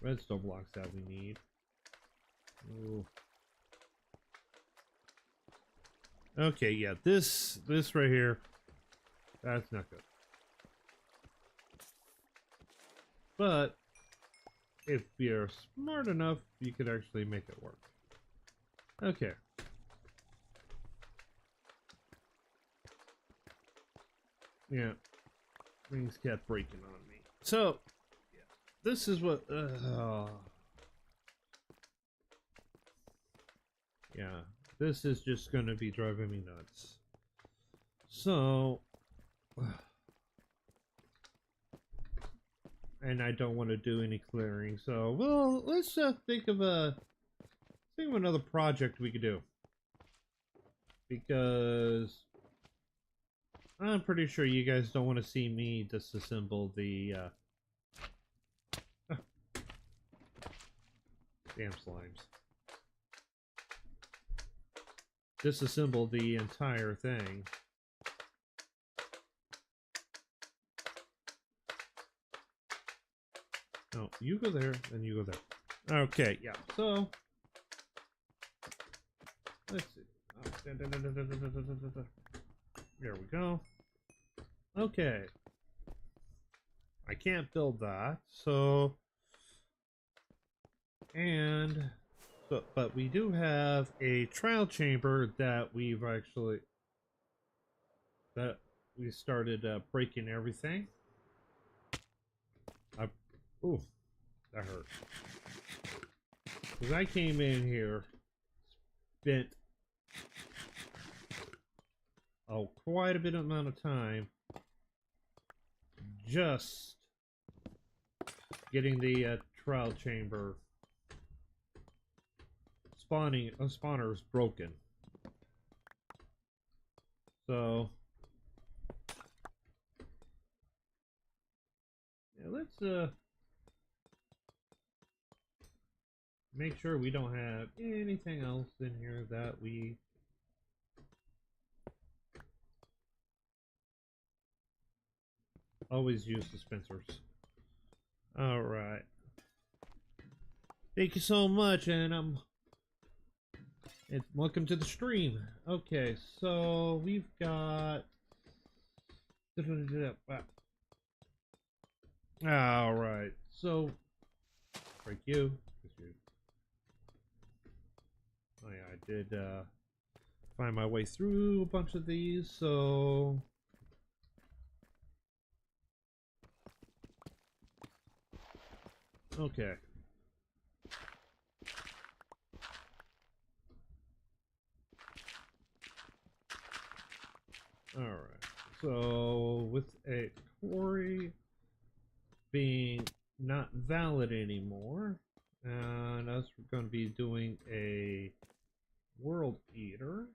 redstone blocks that we need. Ooh. Okay, yeah, this right here, that's not good. But if you're smart enough, you could actually make it work. Okay. Yeah, things kept breaking on me. So, yeah, this is what. Yeah, this is just gonna be driving me nuts. So, and I don't want to do any clearing. So, well, let's think of another project we could do, because I'm pretty sure you guys don't want to see me disassemble the damn slimes. Disassemble the entire thing. No, you go there, and you go there. Okay, yeah. So let's see. There we go. Okay. I can't build that, so but we do have a trial chamber that we started breaking everything. Ooh, that hurt. Because I came in here, spent quite a bit amount of time just getting the trial chamber spawner is broken. So yeah, let's make sure we don't have anything else in here that we always use dispensers. All right. Thank you so much, and welcome to the stream. Okay, so we've got. All right, so break you. Oh yeah, I did find my way through a bunch of these, so. Okay. Alright. So, with a quarry being not valid anymore, and us we're going to be doing a world eater.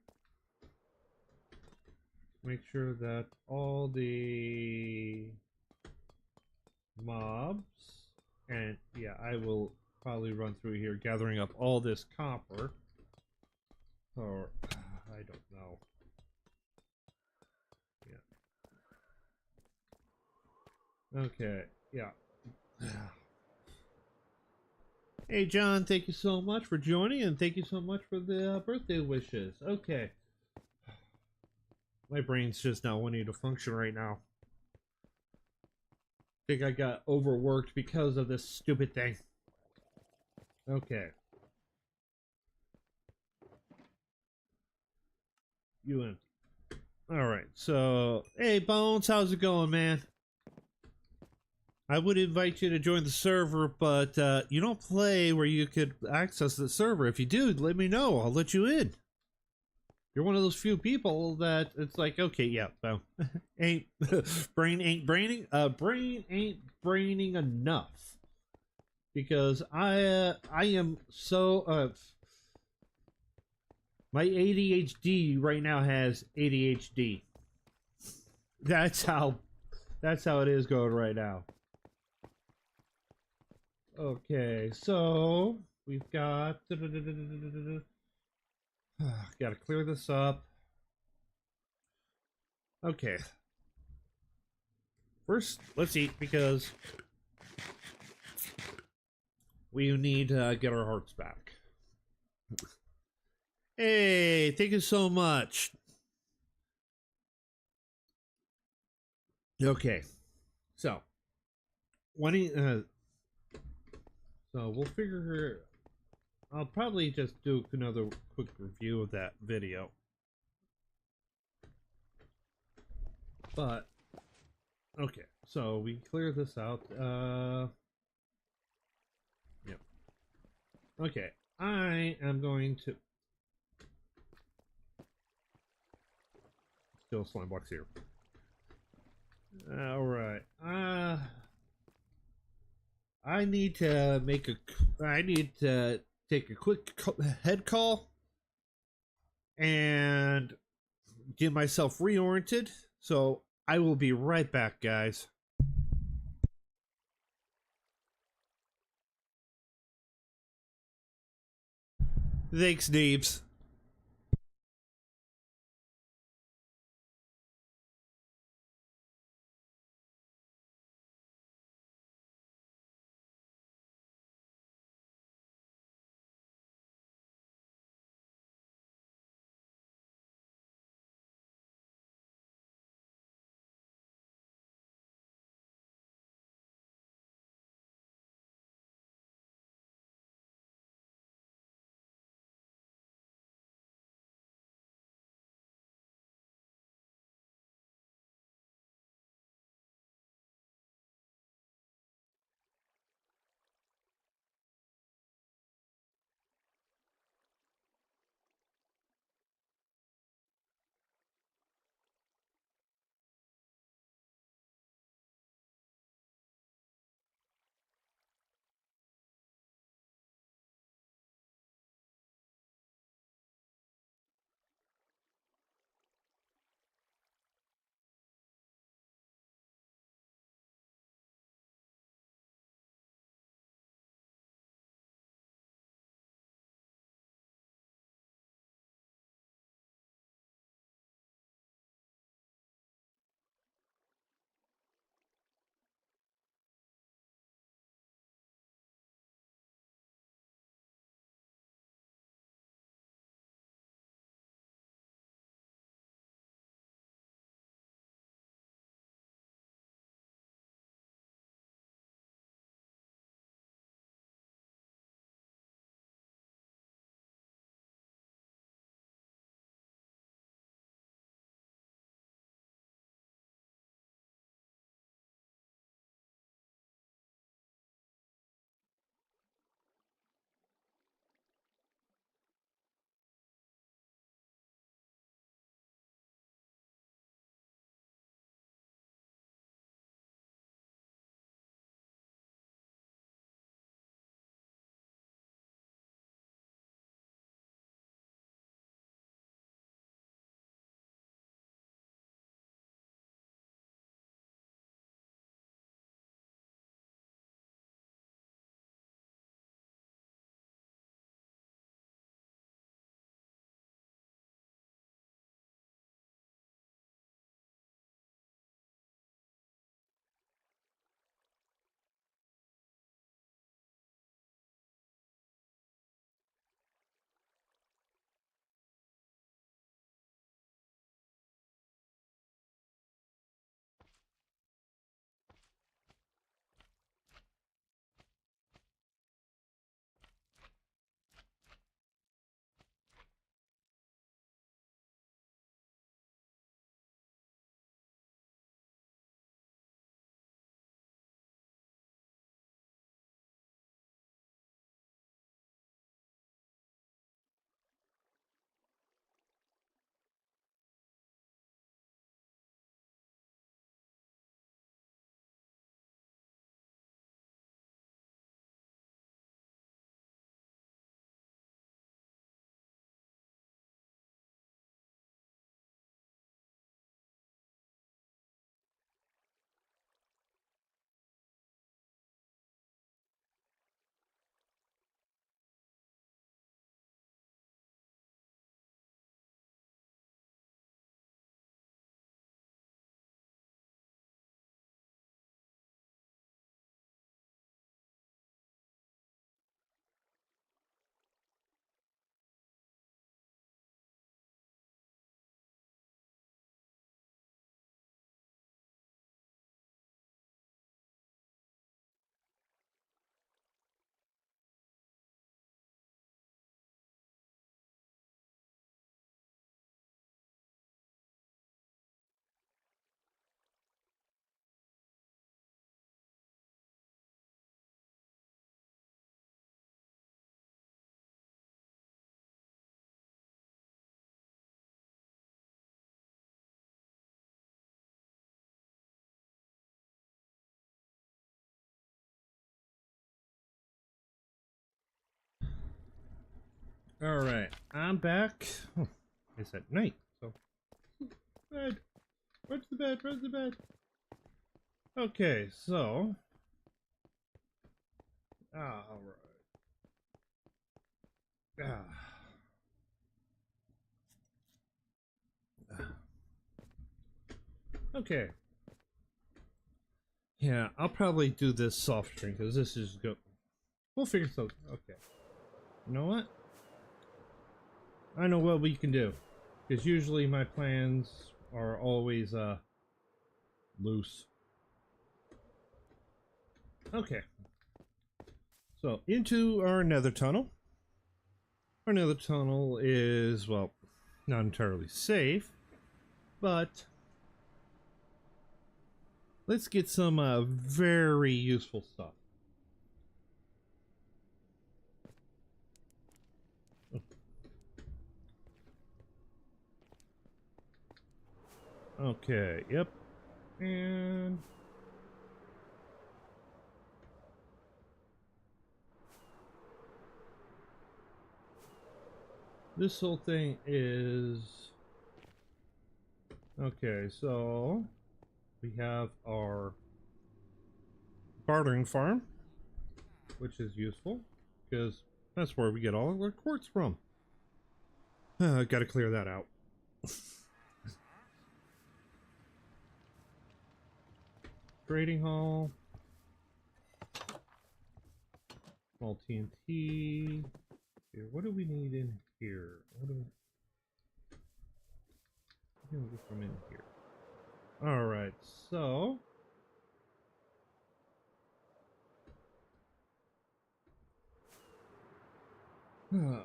Make sure that all the mobs, and yeah, I will probably run through here gathering up all this copper, or I don't know. Yeah. Okay, yeah. Hey John, thank you so much for joining, and thank you so much for the birthday wishes. Okay. My brain's just not wanting to function right now. I think I got overworked because of this stupid thing. Okay. You in. Alright, so hey Bones, how's it going, man? I would invite you to join the server, but you don't play where you could access the server. If you do, let me know. I'll let you in. You're one of those few people that it's like, okay, yeah, so ain't brain ain't braining, brain ain't braining enough, because I am so my ADHD right now has ADHD. That's how it is going right now. Okay, so we've got gotta clear this up. Okay. First, let's eat, because we need to get our hearts back. Hey, thank you so much. Okay. So, so we'll figure. I'll probably just do another quick review of that video. But okay, so we clear this out. Yep. Okay, I am going to still slime blocks here. All right. I need to make a. I need to take a quick head call and get myself reoriented. So I will be right back, guys. Thanks, Deebs. Alright, I'm back. Oh, it's at night, so bed. Run to the bed, run to the bed. Okay, so alright. Okay. Yeah, I'll probably do this soft drink because this is good. We'll figure something. Okay. You know what? I know what we can do. Because usually my plans are always loose. Okay. So into our nether tunnel. Our nether tunnel is, well, not entirely safe, but let's get some very useful stuff. Okay, yep. And this whole thing is okay, so we have our bartering farm, which is useful because that's where we get all of our quartz from. Gotta clear that out. Trading hall. Small TNT. Here, what do we need in here? What do we get from in here? Alright, so oh,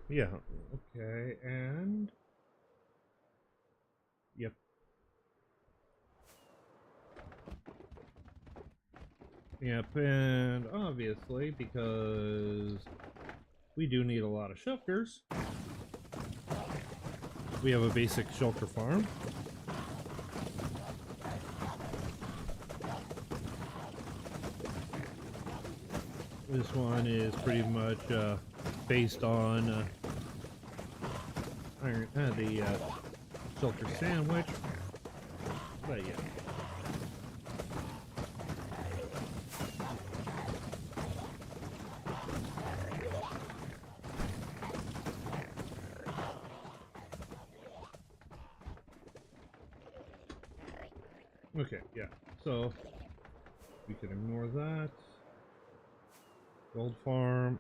yeah, okay, and yep. Yep, and obviously, because we do need a lot of shelters, we have a basic shelter farm. This one is pretty much based on the shelter sandwich, but yeah. Okay, yeah, so we can ignore that. Gold farm.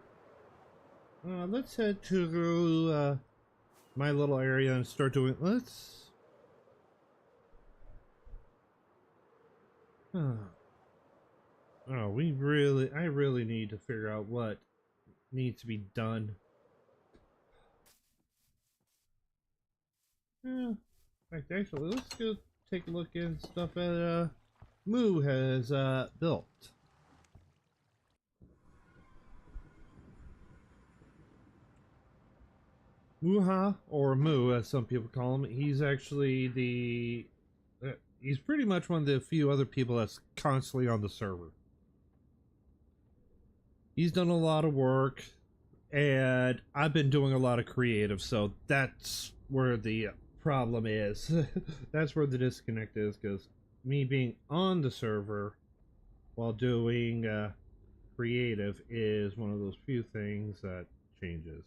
Let's head to my little area and start doing. Let's. Oh, I really need to figure out what needs to be done. Yeah, in fact, actually, let's go take a look at stuff that Moo has built. Muha, or Moo, as some people call him, he's actually he's pretty much one of the few other people that's constantly on the server. He's done a lot of work, and I've been doing a lot of creative, so that's where the problem is. That's where the disconnect is, because me being on the server while doing creative is one of those few things that changes.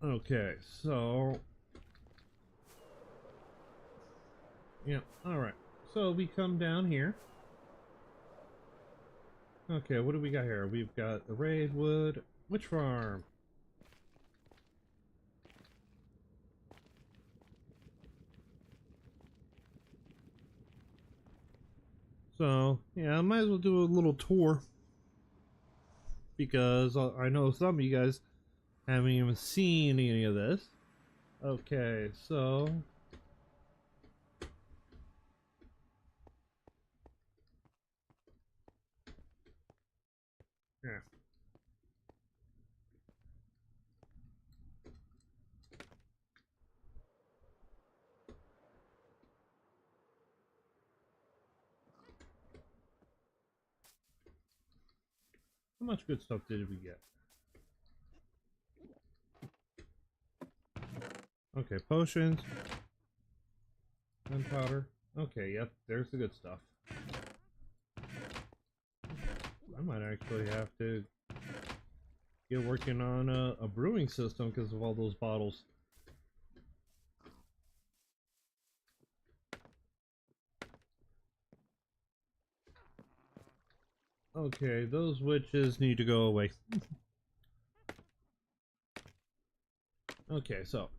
Okay, so yeah, alright. So we come down here. Okay, what do we got here? We've got the raid wood. Which farm? So, yeah, I might as well do a little tour. Because I know some of you guys haven't even seen any of this. Okay, so yeah. How much good stuff did we get? Okay, potions. Gunpowder. Okay, yep, there's the good stuff. I might actually have to get working on a brewing system because of all those bottles. Okay, those witches need to go away. Okay, so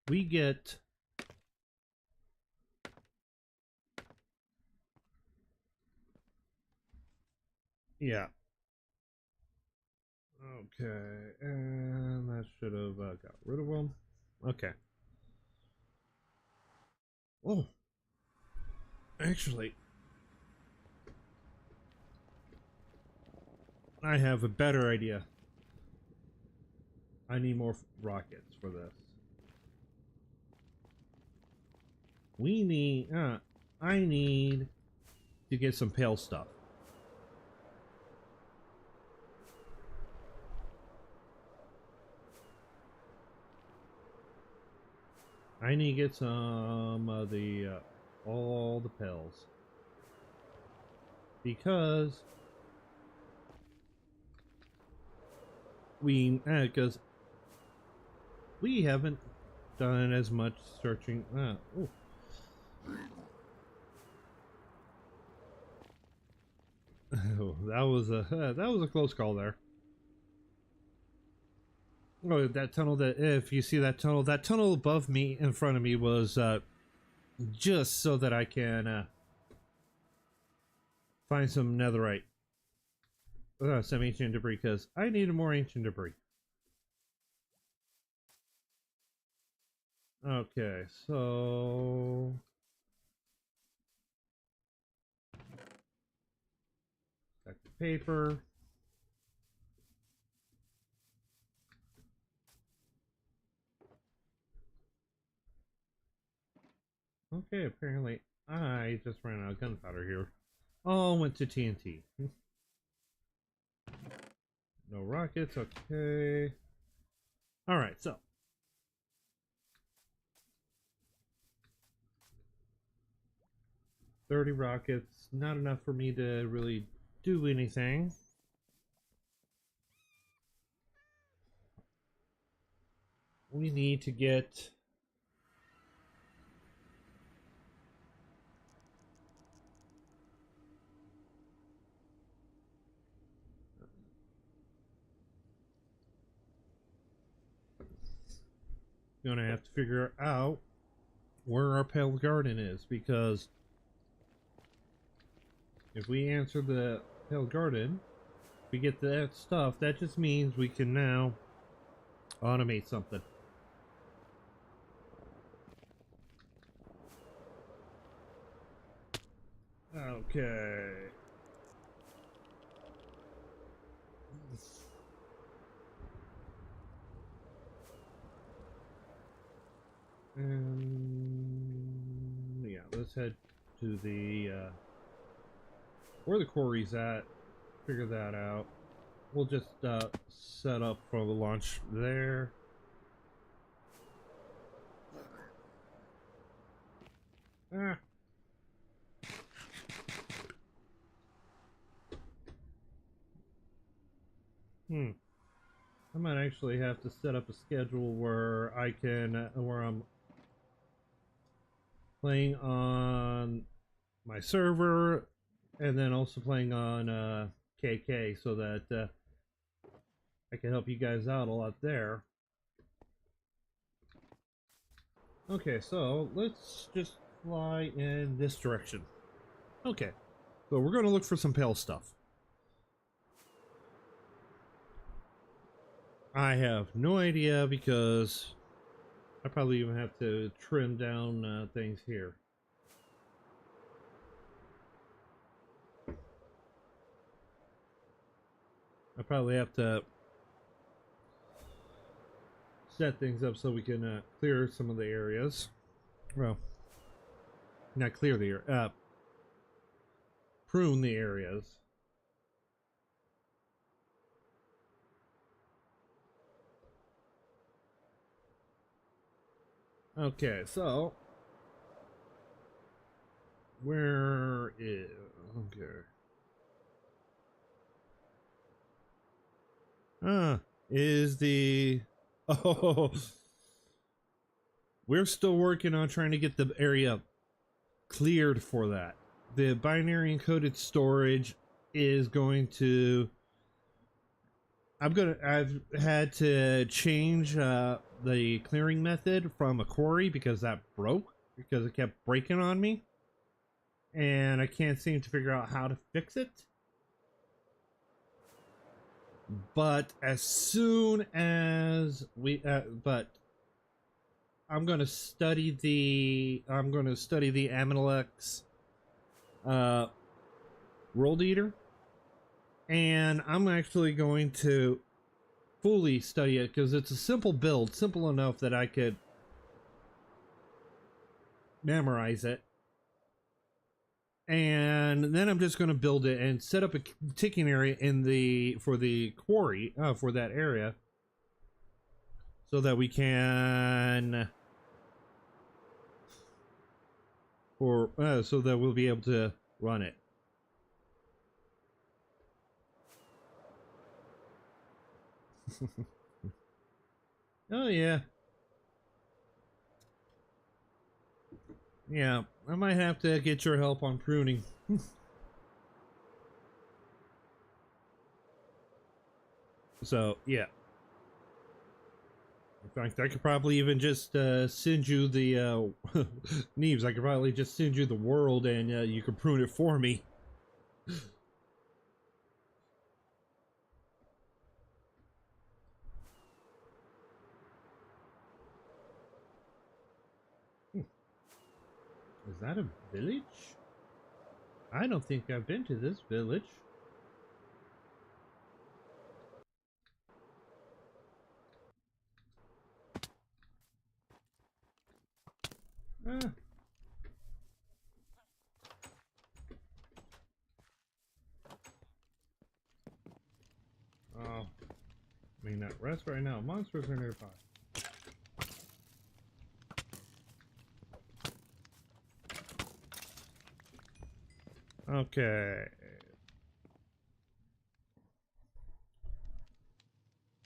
we get yeah. Okay, and that should have got rid of them. Okay. Oh, actually, I have a better idea. I need more rockets for this. We need, I need to get some pale stuff. I need to get some of the, all the pills. Because because we haven't done as much searching. Oh. Oh, that was a close call there. Oh, that tunnel, that if you see that tunnel above me in front of me was just so that I can find some netherite, some ancient debris, because I needed more ancient debris. Okay, so stack the paper. Okay, apparently I just ran out of gunpowder here. Oh, went to TNT. No rockets, okay. Alright, so 30 rockets, not enough for me to really do anything. We need to get gonna have to figure out where our pale garden is, because if we answer the pale garden, we get that stuff, that just means we can now automate something. Okay. And yeah, let's head to the where the quarry's at, figure that out. We'll just set up for the launch there. Ah. I might actually have to set up a schedule where I can, where I'm playing on my server and then also playing on KK, so that I can help you guys out a lot there. Okay, so let's just fly in this direction. Okay, so we're going to look for some pale stuff. I have no idea, because I probably even have to trim down things here. I probably have to set things up so we can clear some of the areas. Well, not clear the area, prune the areas. Okay, so where is okay? Is the oh we're still working on trying to get the area cleared for that. The binary encoded storage is going to I've had to change the clearing method from a quarry because that broke because it kept breaking on me and I can't seem to figure out how to fix it. But as soon as but I'm going to study the Amalek's World Eater, and I'm actually going to fully study it because it's a simple build, simple enough that I could memorize it. And then I'm just going to build it and set up a ticking area for the quarry for that area, so that we can so that we'll be able to run it. Oh yeah. Yeah, I might have to get your help on pruning. So, yeah. In fact, I could probably even just send you the Neves. I could probably just send you the world and you can prune it for me. Is that a village? I don't think I've been to this village. Ah. Oh, I mean, not rest right now. Monsters are nearby. Okay.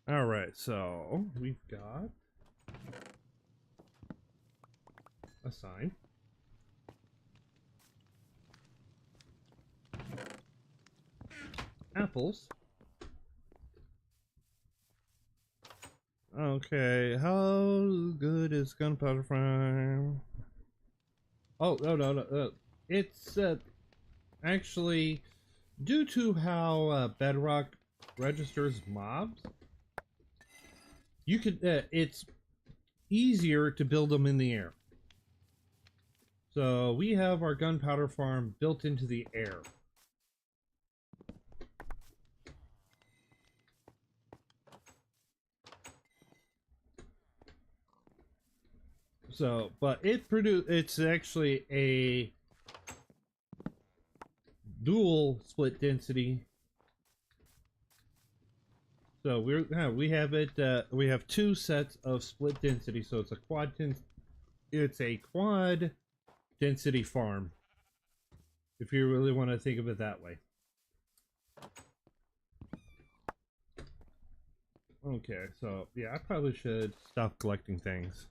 All right, so we've got a sign. Apples. Okay, how good is gunpowder farm? Oh, no. It's actually due to how Bedrock registers mobs. You could it's easier to build them in the air. So we have our gunpowder farm built into the air. So, but it's actually a dual split density. So we have it we have two sets of split density, so it's a quad density farm, if you really want to think of it that way. Okay, so yeah, I probably should stop collecting things.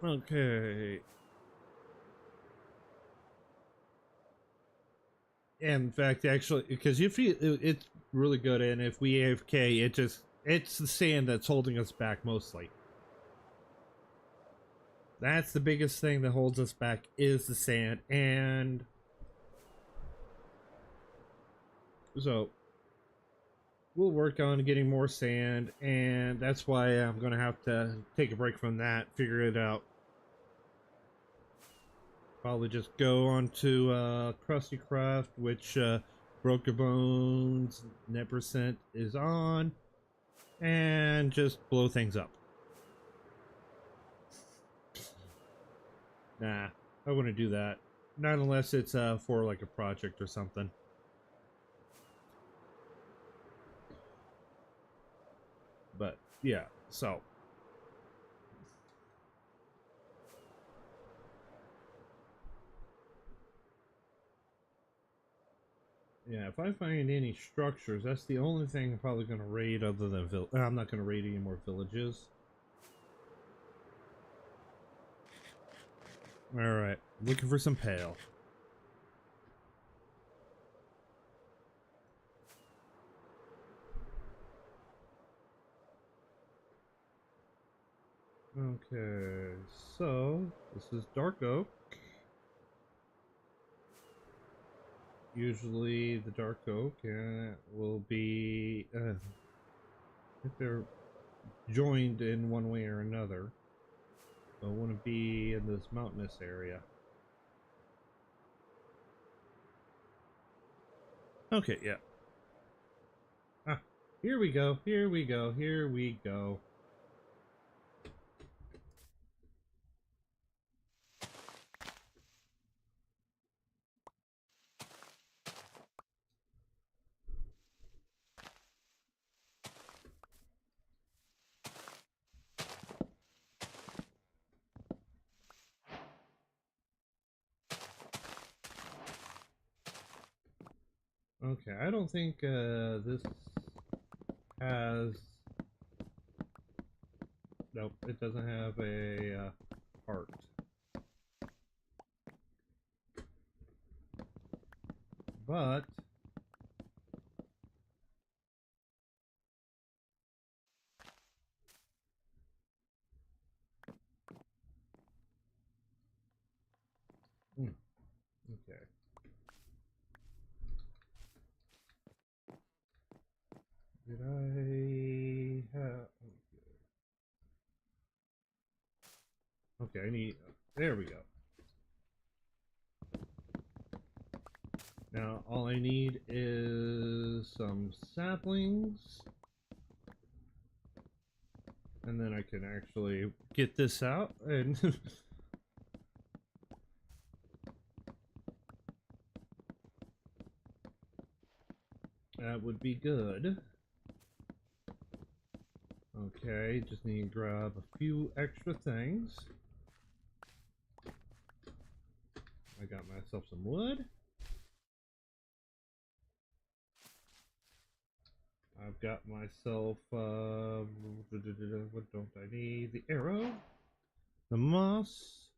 Okay. And in fact, actually, because if it's really good, and if we AFK, it's the sand that's holding us back mostly. That's the biggest thing that holds us back is the sand, and so we'll work on getting more sand, and that's why I'm gonna have to take a break from that, figure it out. Probably just go on to Krusty Craft, which Broken Bones net percent is on, and just blow things up. Nah, I wouldn't do that. Not unless it's for like a project or something. Yeah, so. Yeah, if I find any structures, that's the only thing I'm probably going to raid other than I'm not going to raid any more villages. Alright, looking for some pale. Okay, so this is dark oak. Usually the dark oak will be if they're joined in one way or another, they'll want to be in this mountainous area. Okay, yeah. Ah, here we go, here we go, here we go. Okay, I don't think this has... Nope, it doesn't have a heart. But... okay. Did I have... Okay, I need... There we go. Now, all I need is some saplings. And then I can actually get this out and... that would be good. Okay, just need to grab a few extra things. I got myself some wood. I've got myself, what don't I need? The arrow, the moss.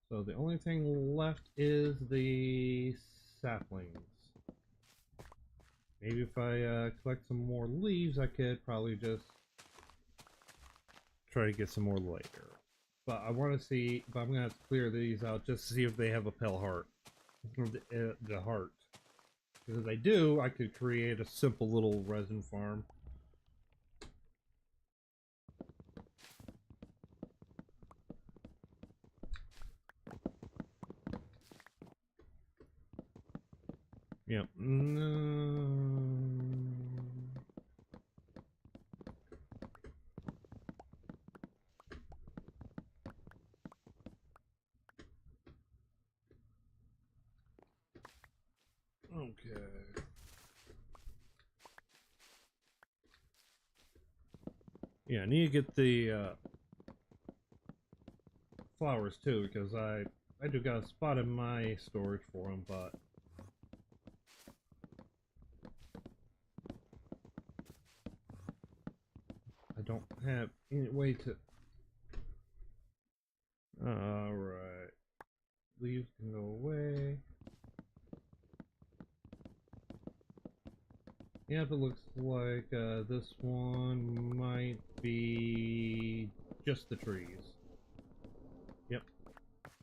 So the only thing left is the saplings. Maybe if I collect some more leaves, I could probably just try to get some more later. But I want to see, but I'm going to have to clear these out just to see if they have a pale heart. The heart. Because if they do, I could create a simple little resin farm. Yep. Okay. Yeah, I need to get the flowers too, because I do got a spot in my storage for them, but I don't have any way to... Alright. Leaves can go away. Yeah, but it looks like this one might be just the trees. Yep.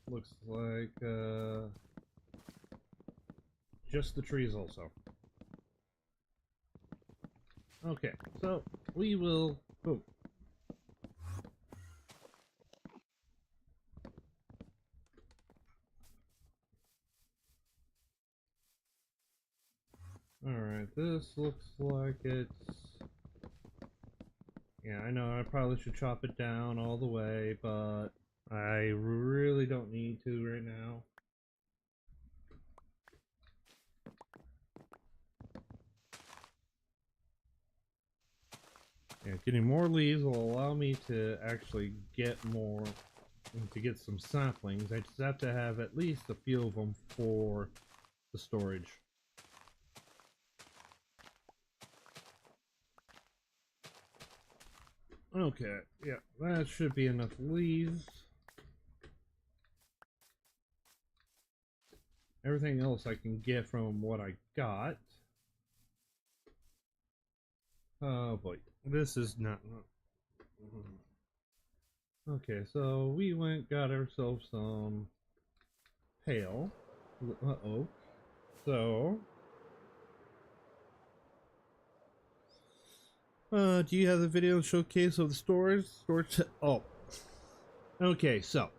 Looks like just the trees also. Okay, so we will... Oh. Alright, this looks like it's... Yeah, I know I probably should chop it down all the way, but I really don't need to right now. Yeah, getting more leaves will allow me to actually get more, to get some saplings. I just have to have at least a few of them for the storage. Okay, yeah, that should be enough leaves. Everything else I can get from what I got. Oh boy, this is not. Okay, so we got ourselves some hail. Uh-oh. So, do you have the video showcase of the storage? Oh. Okay, so.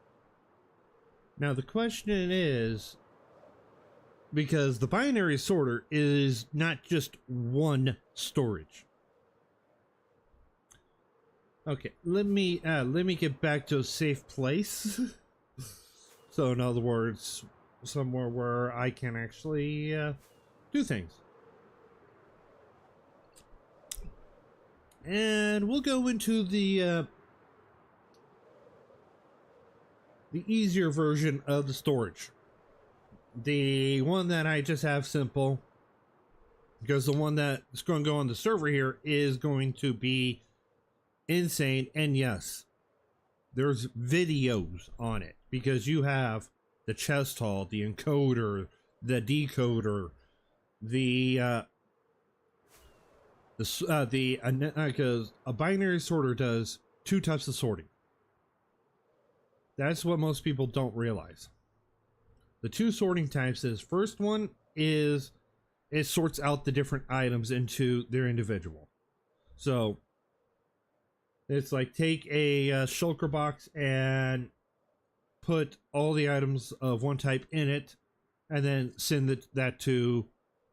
Now the question is, because the binary sorter is not just one storage. Okay, let me get back to a safe place. So in other words, somewhere where I can actually do things. And we'll go into the easier version of the storage. The one that I just have simple, because the one that's going to go on the server here is going to be insane. And yes, there's videos on it, because you have the chest hall, the encoder, the decoder, because a binary sorter does two types of sorting. That's what most people don't realize. The two sorting types is, first one is it sorts out the different items into their individual. So it's like take a shulker box and put all the items of one type in it, and then send that to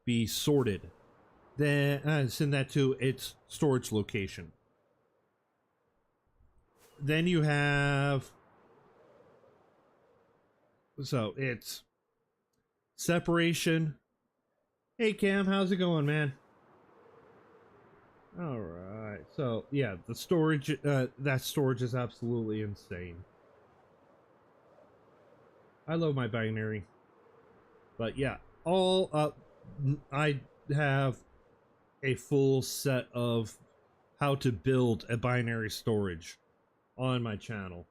be sorted. Then send that to its storage location. Then you have, so it's separation. Hey Cam, how's it going, man? All right. So yeah, the storage, that storage is absolutely insane. I love my binary, but yeah, all up, I have a full set of how to build a binary storage on my channel.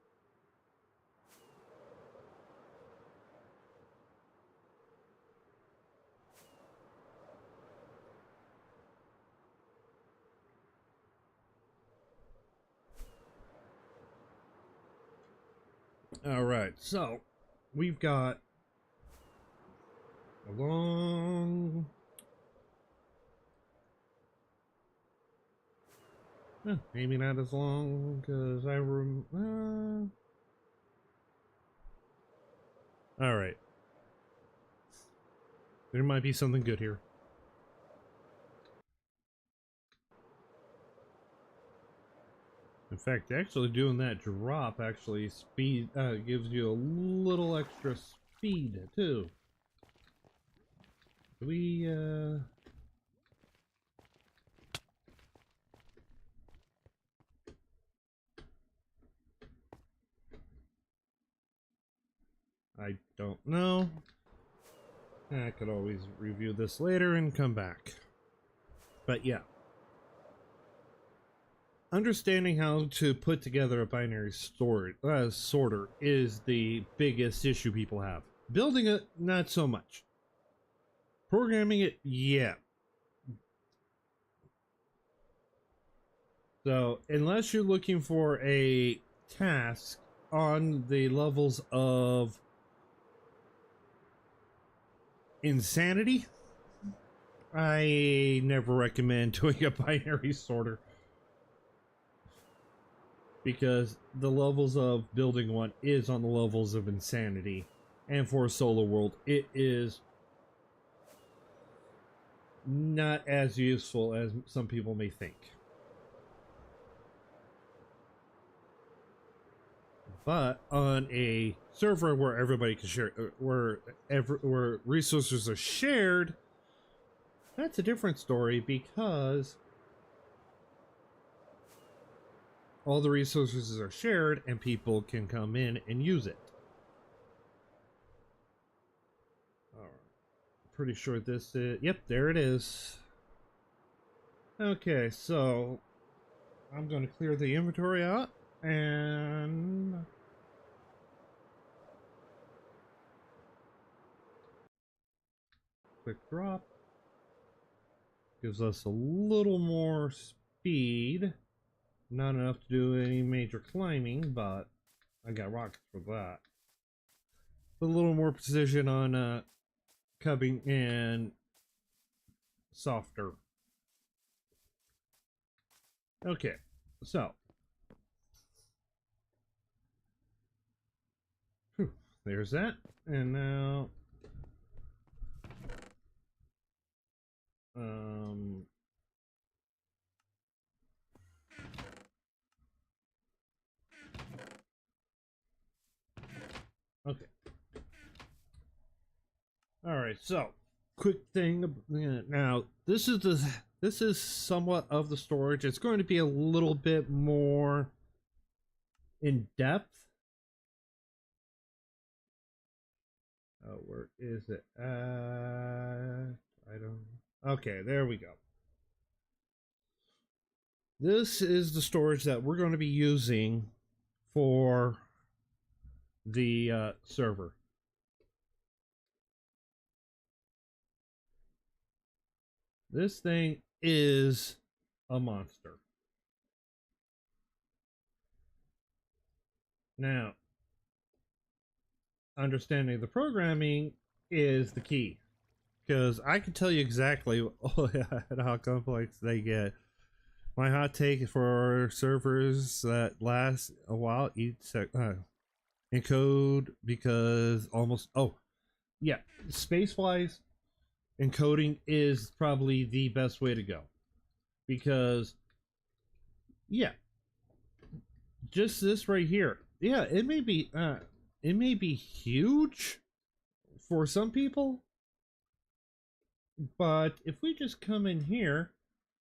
All right, so we've got a long, maybe not as long, because all right, there might be something good here. In fact, actually doing that drop actually gives you a little extra speed too. We I don't know. I could always review this later and come back. But yeah. Understanding how to put together a binary sorter is the biggest issue people have. Building it, not so much. Programming it, yeah. So, unless you're looking for a task on the levels of insanity, I never recommend doing a binary sorter. Because the levels of building one is on the levels of insanity. And for a solo world, it is not as useful as some people may think. But on a server where everybody can share, where resources are shared, that's a different story, because all the resources are shared and people can come in and use it. Alright. Pretty sure this is... Yep, there it is. Okay, so I'm going to clear the inventory out and... Quick drop. Gives us a little more speed. Not enough to do any major climbing, but I got rockets for that. A little more precision on cubbing and softer. Okay, so there's that, and now okay. All right, so quick thing now. This is somewhat of the storage. It's going to be a little bit more in depth. Oh, where is it? I don't. Okay, there we go. This is the storage that we're going to be using for the server. This thing is a monster. Now, understanding the programming is the key, because I can tell you exactly how complex they get. My hot take for servers that last a while each encode, because almost space wise, encoding is probably the best way to go, because just this right here, it may be huge for some people, but if we just come in here,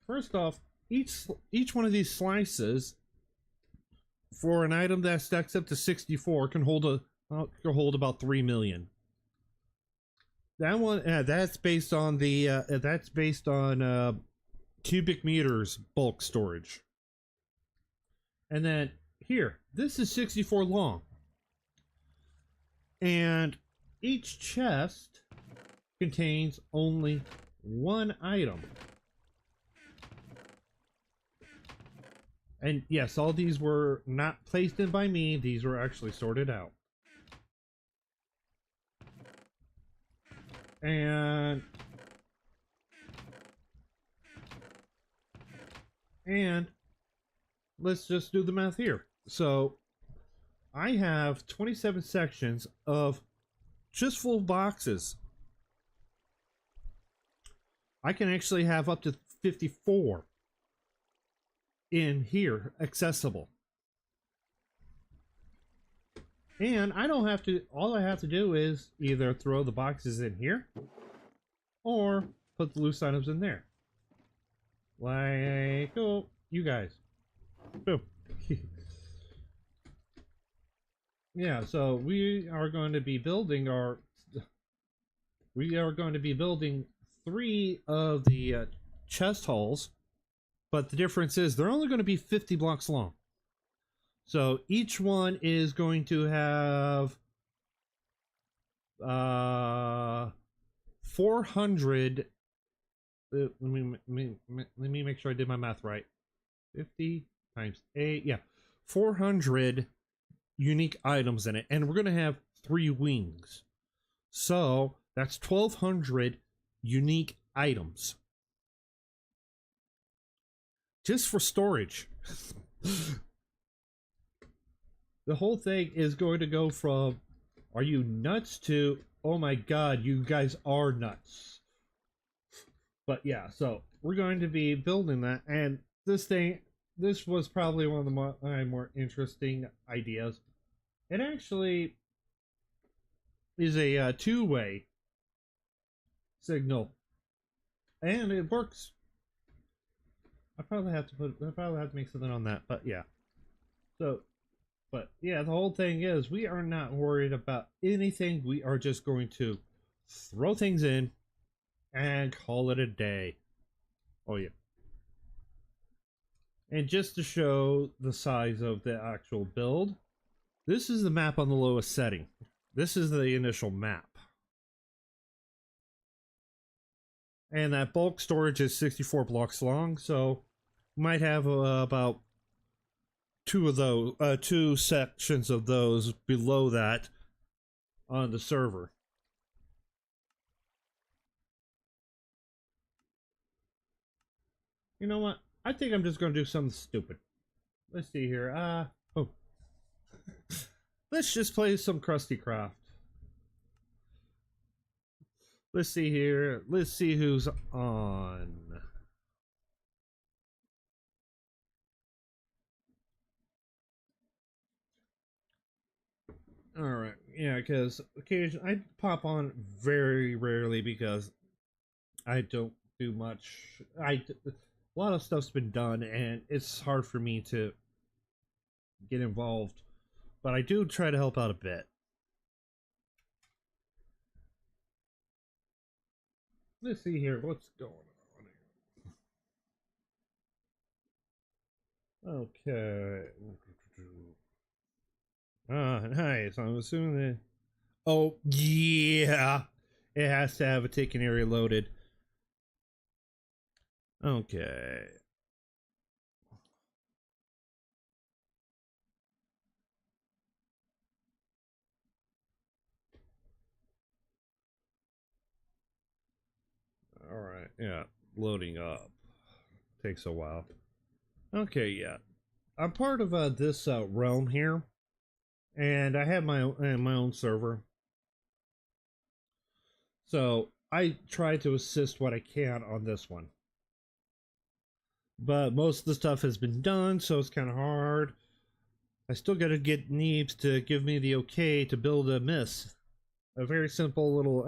first off, each one of these slices for an item that stacks up to 64 can hold about 3 million. That one, that's based on cubic meters bulk storage. And then here, this is 64 long, and each chest contains only one item. And yes, all these were not placed in by me. These were actually sorted out. And let's just do the math here. So I have 27 sections of just full boxes. I can actually have up to 54 in here accessible. And I don't have to, all I have to do is either throw the boxes in here or put the loose items in there. Like, oh, you guys. Boom. Yeah, so we are going to be building 3 of the chest holes, but the difference is they're only going to be 50 blocks long. So each one is going to have 400. Let me make sure I did my math right. 50 times 8, yeah, 400 unique items in it, and we're going to have 3 wings. So that's 1,200 unique items just for storage. The whole thing is going to go from, are you nuts, to, oh my god, you guys are nuts. But yeah, so we're going to be building that, and this was probably one of my more interesting ideas. It actually is a two-way signal, and it works. I probably have to make something on that, but yeah. So, but yeah, the whole thing is we are not worried about anything. We are just going to throw things in and call it a day. Oh yeah. And just to show the size of the actual build, this is the map on the lowest setting. This is the initial map. And that bulk storage is 64 blocks long, so might have about two sections of those below that on the server. You know what? I think I'm just gonna do something stupid. Let's see here. Oh, let's just play some Krusty Craft. Let's see here. Let's see who's on. All right, yeah, because occasionally I pop on very rarely because I don't do much. A lot of stuff's been done, and it's hard for me to get involved. But I do try to help out a bit. Let's see here. What's going on here? Okay. Nice. I'm assuming that. Oh, yeah. It has to have a taken area loaded. Okay. Alright. Yeah. Loading up. Takes a while. Okay, yeah. I'm part of this realm here. And I have my own server. So I try to assist what I can on this one. But most of the stuff has been done, so it's kind of hard. I still gotta get Neebs to give me the okay to build a miss. A very simple little,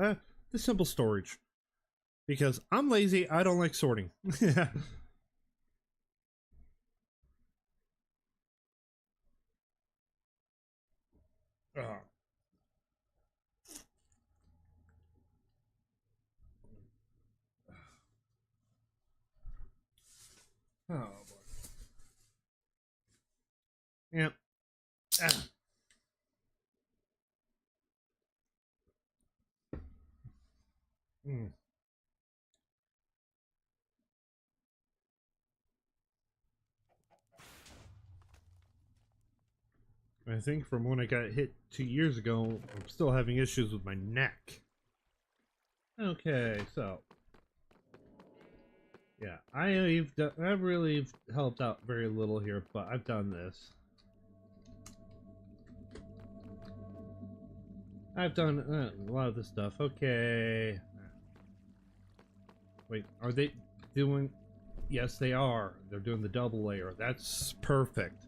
the simple storage. Because I'm lazy, I don't like sorting. Oh. Oh boy. Yep. Ah. Mm. I think from when I got hit 2 years ago, I'm still having issues with my neck. Okay, so yeah, I've really helped out very little here, but I've done this. I've done a lot of this stuff. Okay. Wait, are they doing? Yes, they are. They're doing the double layer. That's perfect.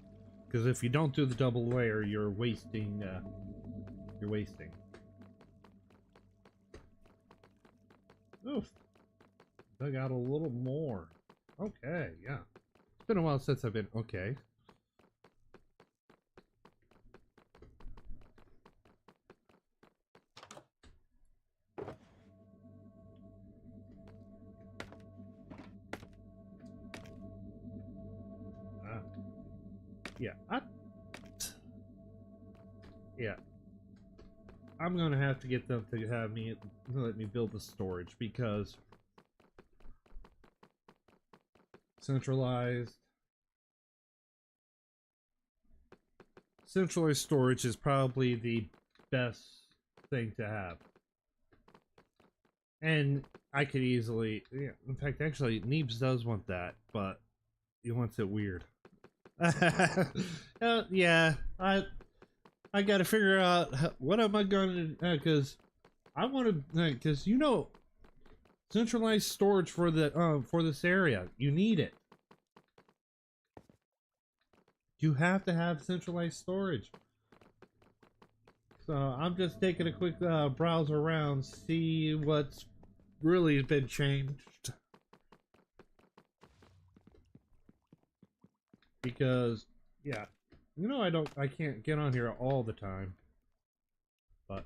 Because if you don't do the double layer, you're wasting. You're wasting. Oof. Dug out a little more. Okay, yeah. It's been a while since I've been. Okay. Yeah. Yeah. I'm gonna have to get them to have me let me build the storage because centralized storage is probably the best thing to have. And I could easily, yeah, in fact, actually, Neebs does want that, but he wants it weird. Yeah, I got to figure out what am I going to, because I want to, because centralized storage for this area, you need it. You have to have centralized storage. So I'm just taking a quick browse around, see what's really been changed. Because, yeah, You know, I can't get on here all the time. But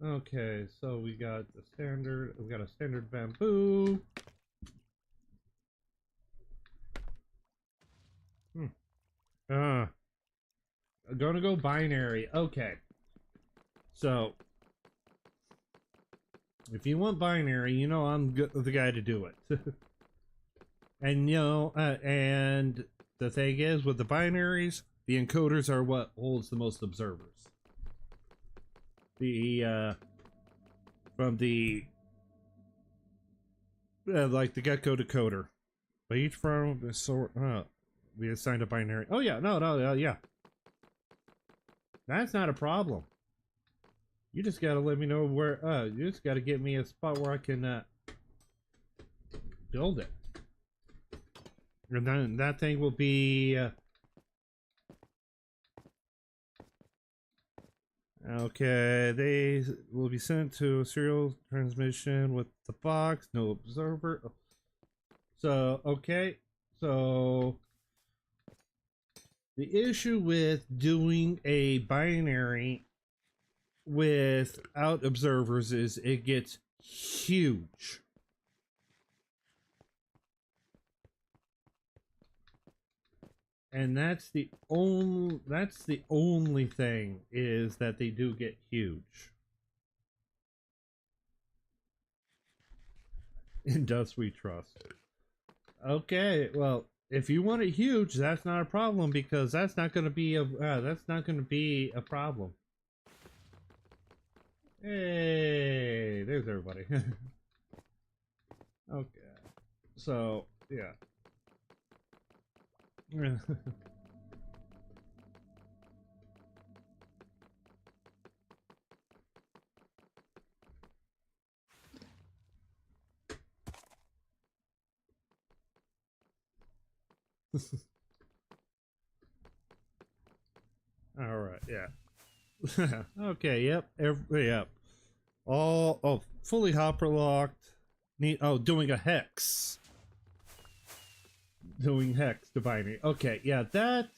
okay, so we got a standard bamboo. I'm gonna go binary. Okay. So if you want binary, you know I'm the guy to do it. And you know, and the thing is with the binaries, the encoders are what holds the most observers. The from the like the gecko decoder. By each firm is sort we assigned a binary. Oh yeah, no, yeah. That's not a problem. You just gotta let me know where. You just gotta get me a spot where I can build it, and then that thing will be. Okay, they will be sent to a serial transmission with the box. No observer. So okay, so the issue with doing a binary without observers is it gets huge. And that's the only thing is that they do get huge. In Dust We Trust. Okay, well, if you want it huge, that's not a problem because that's not going to be a problem. Hey, there's everybody. Okay, so yeah. All right, yeah. Okay, yep, yep. All fully hopper locked. Doing a hex. Doing hex to binary. Okay, yeah, that.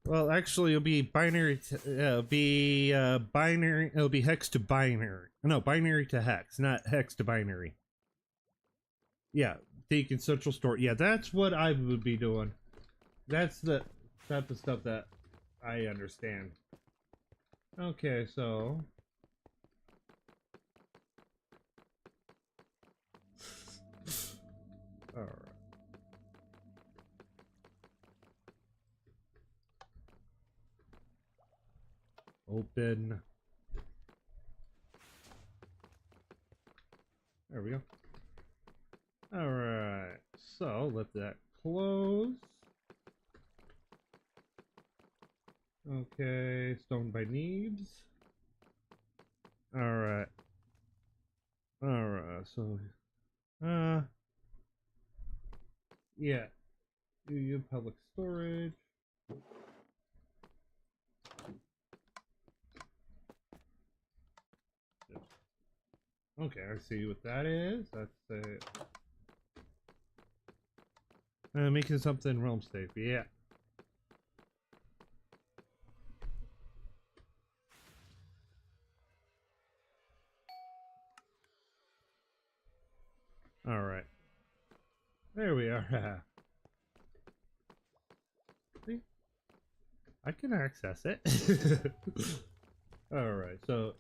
Well, actually, it'll be binary. Binary. It'll be hex to binary. No, binary to hex, not hex to binary. Yeah, taking central store. Yeah, that's what I would be doing. That's the type of stuff that I understand. Okay, so. All right. Open. There we go. Alright, so let that close. Okay, stone by needs. Alright. Alright, so yeah. You public storage. Okay, I see what that is. That's making something realm safe. Yeah. All right. There we are. See? I can access it. All right. So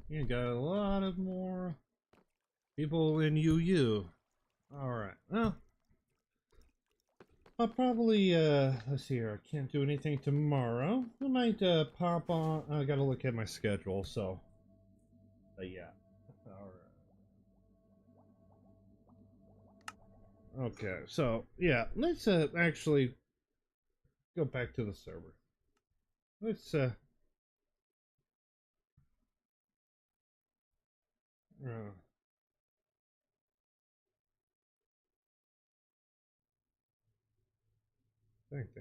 you got a lot of more people in UU. All right. Well, I'll probably, let's see here. I can't do anything tomorrow. I might, pop on. I gotta look at my schedule, so. Yeah. Alright. Okay, so, yeah. Let's, actually go back to the server. Let's,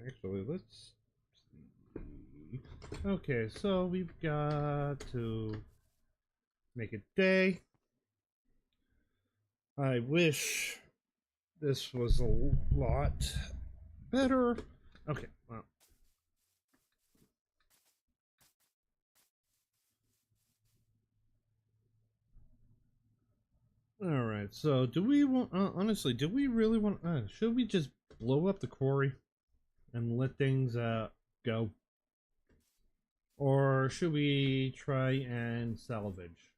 actually, let's see. Okay, so we've got to make a day. I wish this was a lot better. Okay, well. All right. So, do we want? Honestly, do we really want? Should we just blow up the quarry and let things go, or should we try and salvage?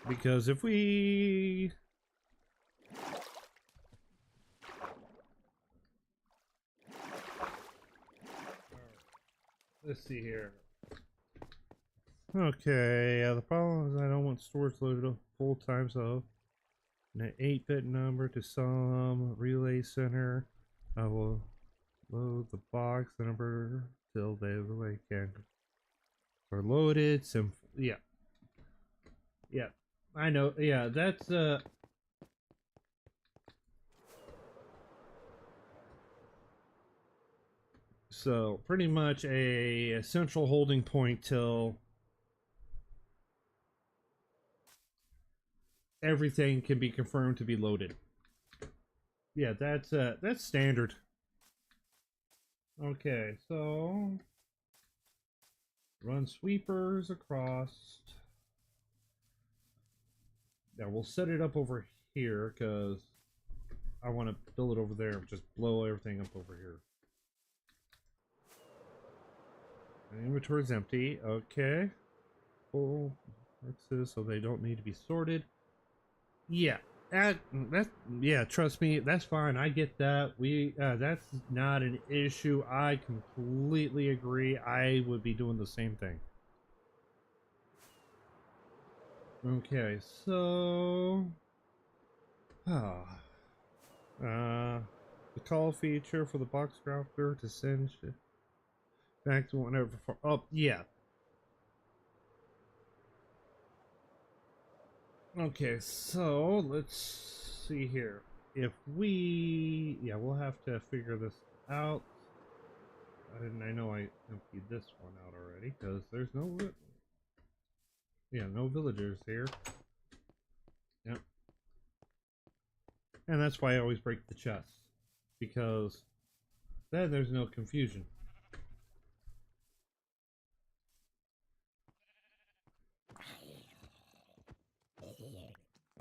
Because if we let's see here. Okay, the problem is I don't want storage loaded up full time, so an 8-bit number to some relay center. I will load the box number till the relay can are loaded. Yeah, yeah, I know. Yeah, that's so pretty much a central holding point till everything can be confirmed to be loaded. Yeah, that's standard. Okay, so run sweepers across. Yeah, we'll set it up over here because I want to build it over there. Just blow everything up over here. The inventory's empty. Okay. Full boxes, so they don't need to be sorted. Yeah. That yeah, trust me, that's fine. I get that. That's not an issue. I completely agree. I would be doing the same thing. Okay, so the call feature for the box crafter to send back to whenever. Oh yeah. Okay, so let's see here. If we, yeah, we'll have to figure this out. I know I emptied this one out already because there's no, yeah, no villagers here. Yep. And that's why I always break the chest because then there's no confusion.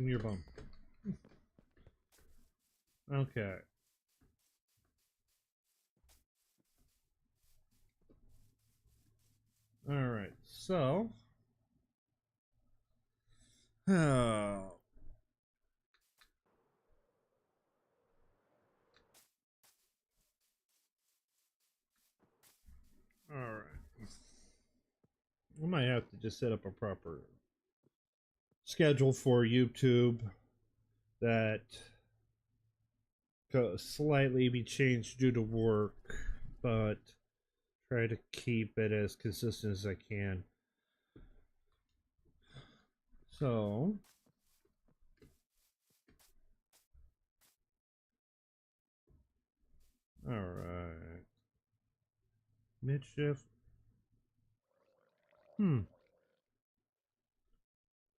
In your bum. Okay. All right. So, oh, all right. We might have to just set up a proper schedule for YouTube that could slightly be changed due to work, but try to keep it as consistent as I can. So, all right. Midshift.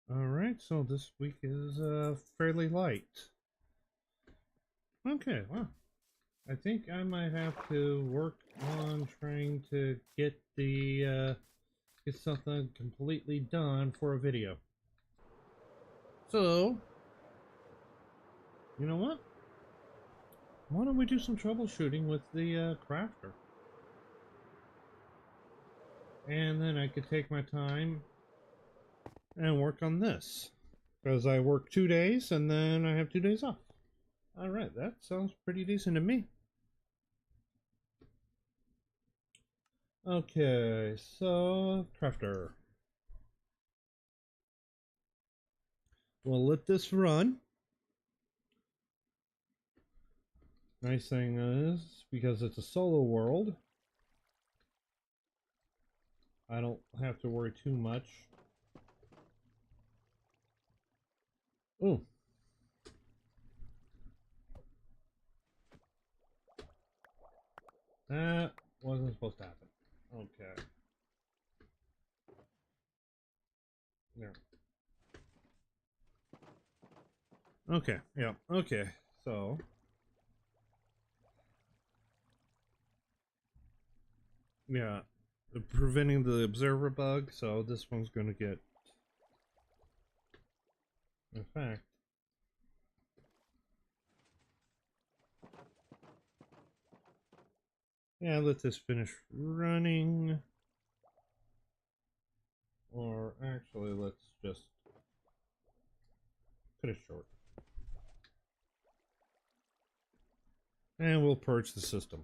All right. So this week is fairly light. Okay. Well, I think I might have to work on trying to get get something completely done for a video. So, you know what? Why don't we do some troubleshooting with the crafter? And then I could take my time and work on this. Because I work 2 days and then I have 2 days off. Alright, that sounds pretty decent to me. Okay, so crafter. We'll let this run. Nice thing is, because it's a solo world, I don't have to worry too much. Ooh. That wasn't supposed to happen. Okay. There. Okay. Yeah. Okay. So. Yeah. Preventing the observer bug. So this one's going to get. In fact. Yeah. Let this finish running. Or actually, let's just cut it short. And we'll purge the system.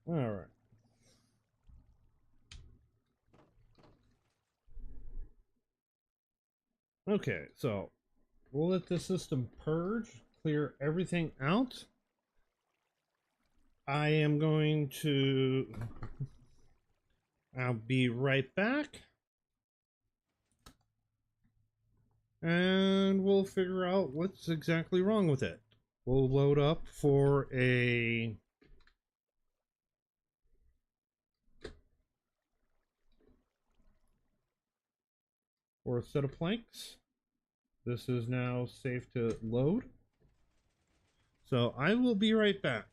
Alright. Okay, so we'll let the system purge, clear everything out. I am going to. I'll be right back. And we'll figure out what's exactly wrong with it. We'll load up for a set of planks. This is now safe to load. So I will be right back.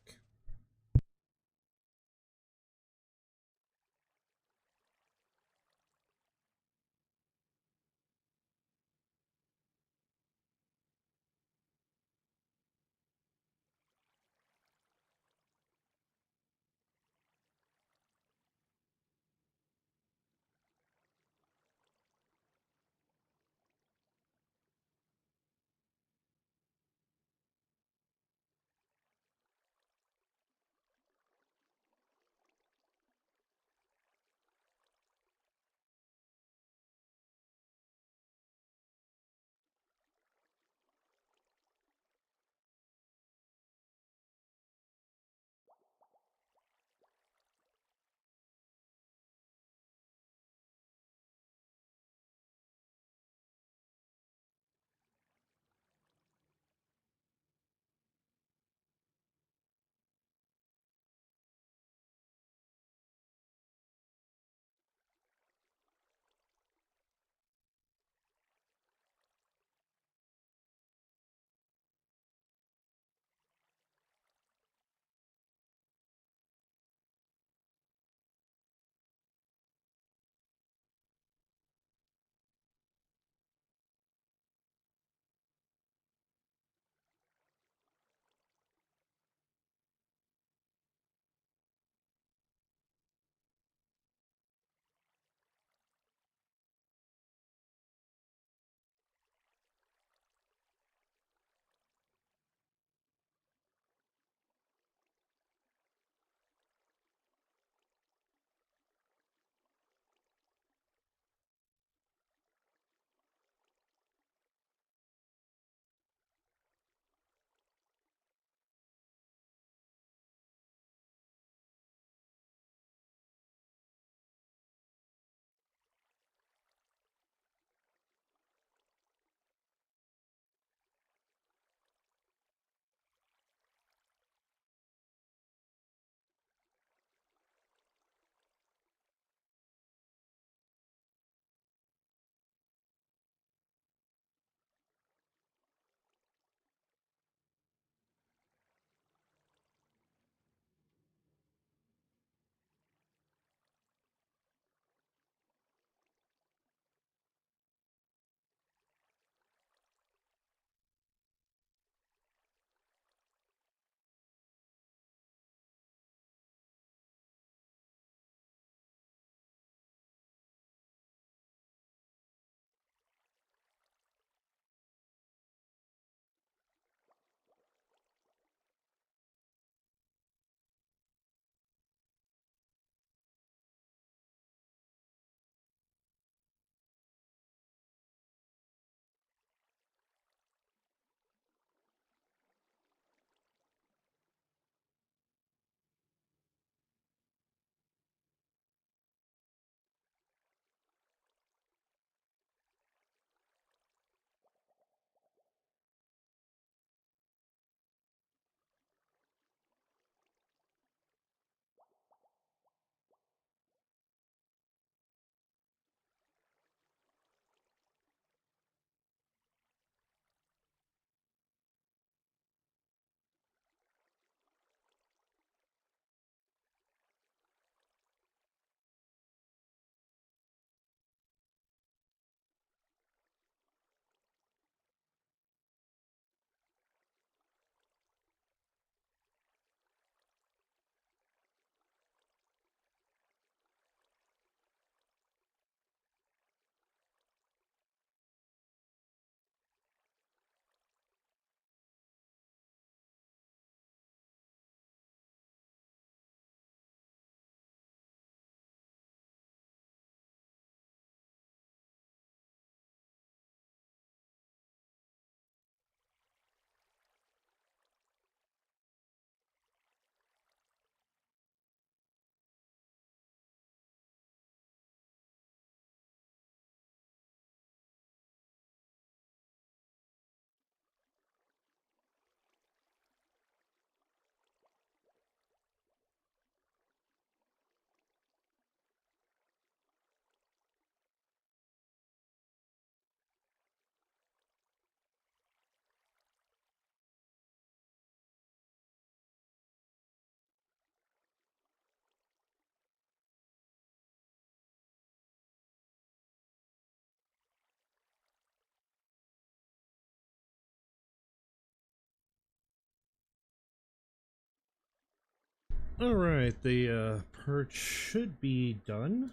Alright, the perch should be done.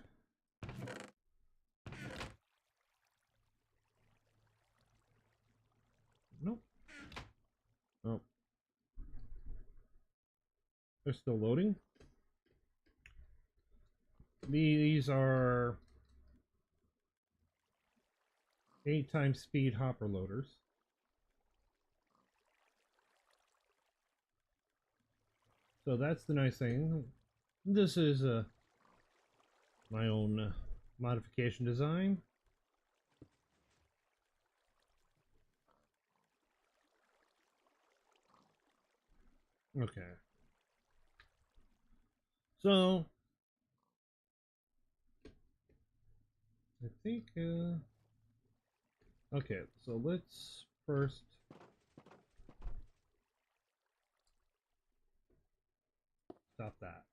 Nope. Oh. They're still loading. These are 8x speed hopper loaders. So that's the nice thing. This is my own modification design. Okay. So I think okay, so let's first stop that.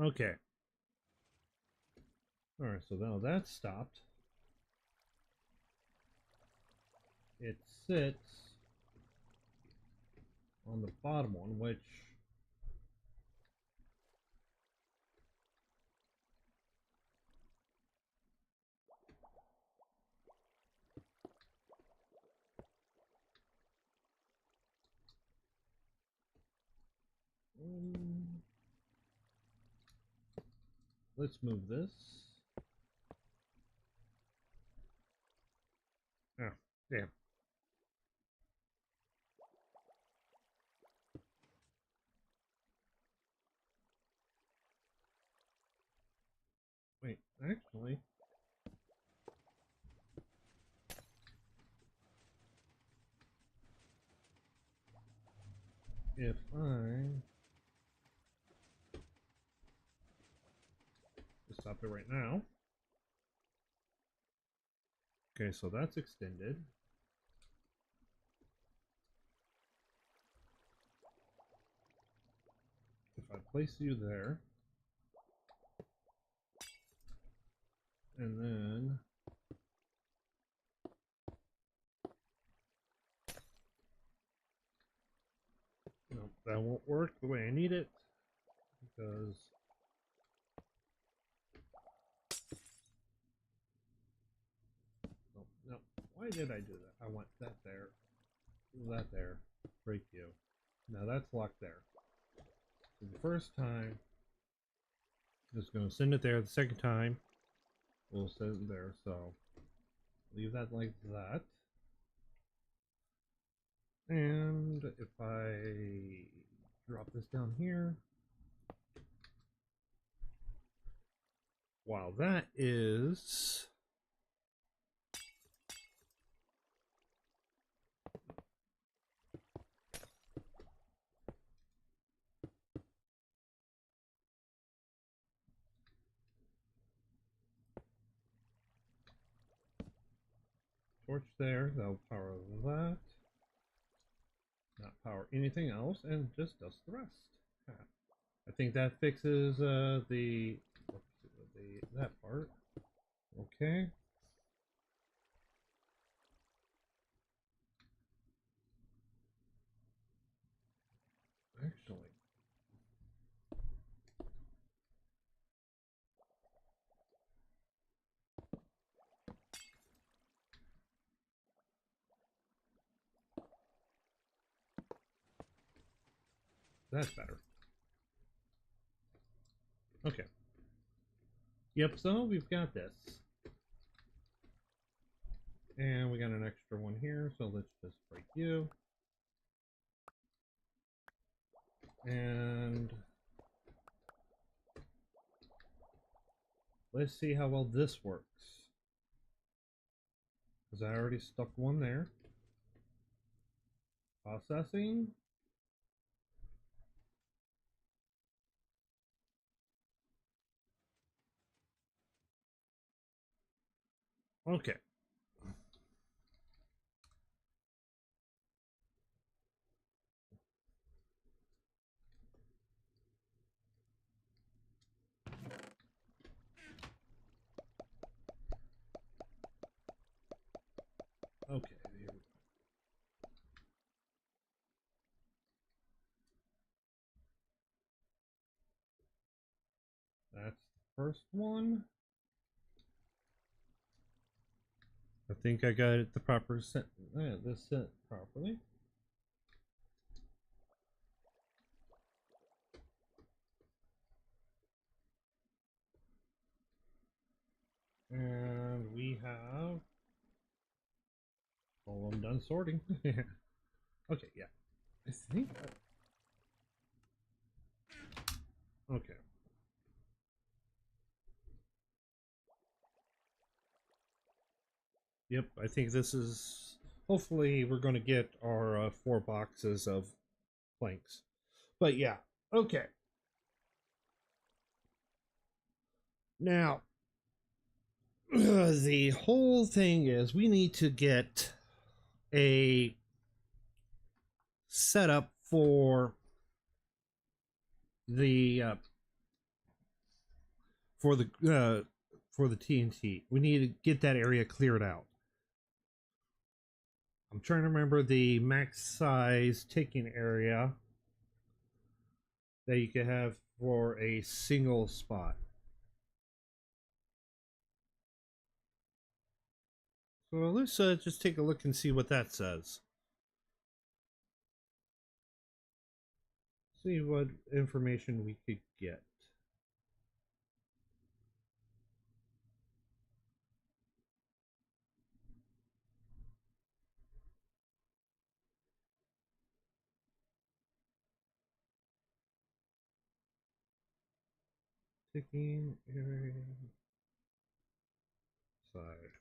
Okay. Alright, so now that's stopped. It sits on the bottom one, which let's move this. Oh, damn. Wait, actually, if I just stop it right now. Okay, so that's extended. If I place you there, and then no, that won't work the way I need it because no. Why did I do that? I want that there, that there. Break you. Now that's locked there. So the first time, just going to send it there. The second time, we'll send it there. So leave that like that. And if I drop this down here, while that is torch there, that'll power that. Not power anything else, and just does the rest. I think that fixes that part. Okay. Actually, that's better. Okay. Yep, so we've got this. And we got an extra one here, so let's just break you. And let's see how well this works. Because I already stuck one there. Processing. Okay. Okay, here we go. first one. I think I got it the proper set. This set properly. And we have. Oh, I'm done sorting. Okay, yeah. I think. Okay. Yep, I think this is. Hopefully, we're going to get our 4 boxes of planks. But yeah, okay. Now, the whole thing is we need to get a setup the uh, for the for the TNT. We need to get that area cleared out. I'm trying to remember the max size taking area that you could have for a single spot. So let's just take a look and see what that says. See what information we could get. Taking area side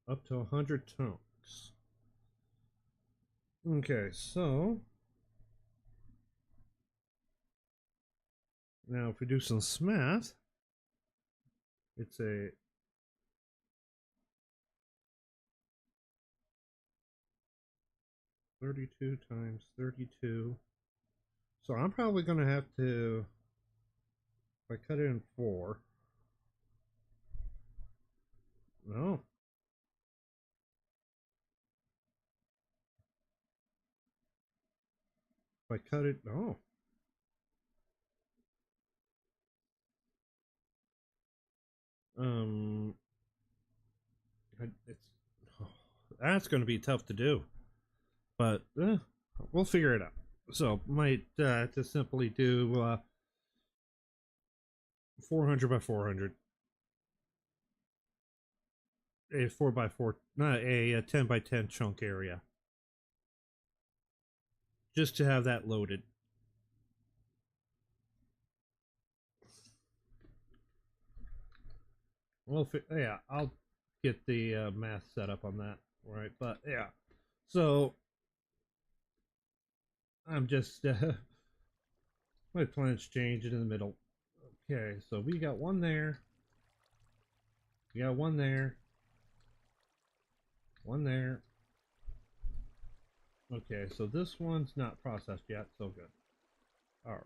up to 100 chunks. Okay, so now if we do some math, it's a 32 times 32. So I'm probably going to have to, if I cut it in 4. No. If I cut it, no. Um, it's that's going to be tough to do, but we'll figure it out. So might just simply do 400 by 400, a 4 by 4, not a 10 by 10 chunk area, just to have that loaded. Well, yeah, I'll get the math set up on that, right? But yeah, so I'm just my plan's changed in the middle. Okay, so we got one there. We got one there. One there. Okay, so this one's not processed yet, so good. All right.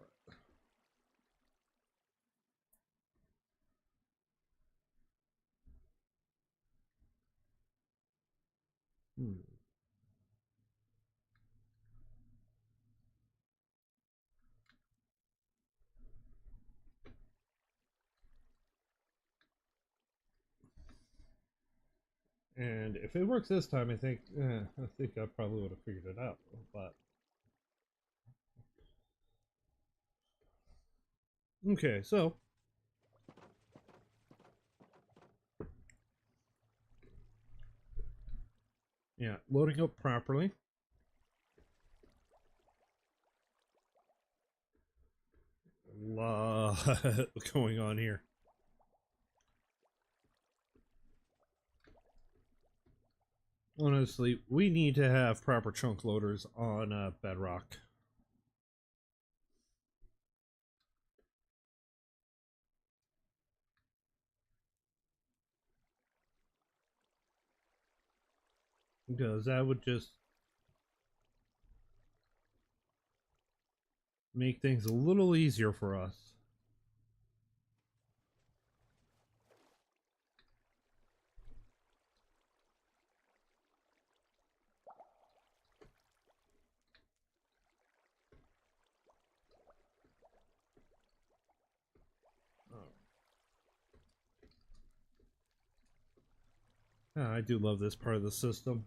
Hmm. And if it works this time, I think I probably would have figured it out. But okay, so yeah, loading up properly. A lot going on here. Honestly, we need to have proper chunk loaders on Bedrock. Because that would just make things a little easier for us. Ah, I do love this part of the system.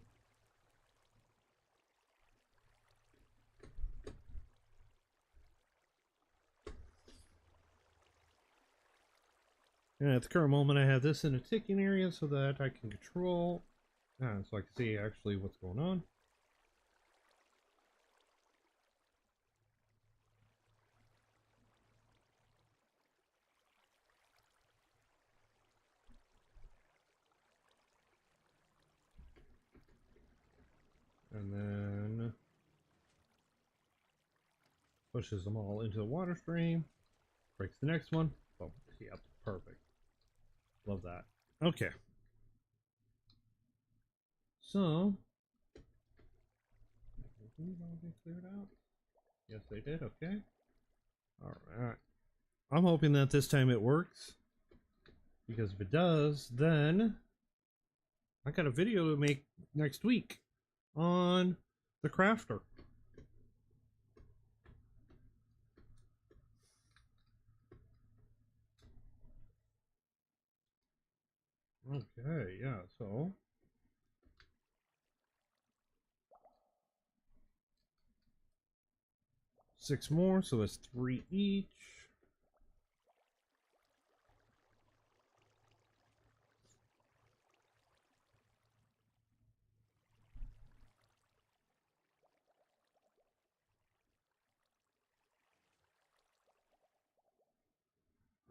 And at the current moment, I have this in a ticking area so that I can control, so I can see actually what's going on. And then pushes them all into the water stream, breaks the next one. Oh, yep, perfect. Love that. Okay. So, these all get cleared out? Yes, they did. Okay. All right. I'm hoping that this time it works, because if it does, then I got a video to make next week on the crafter. Okay, yeah, so 6 more, so that's 3 each.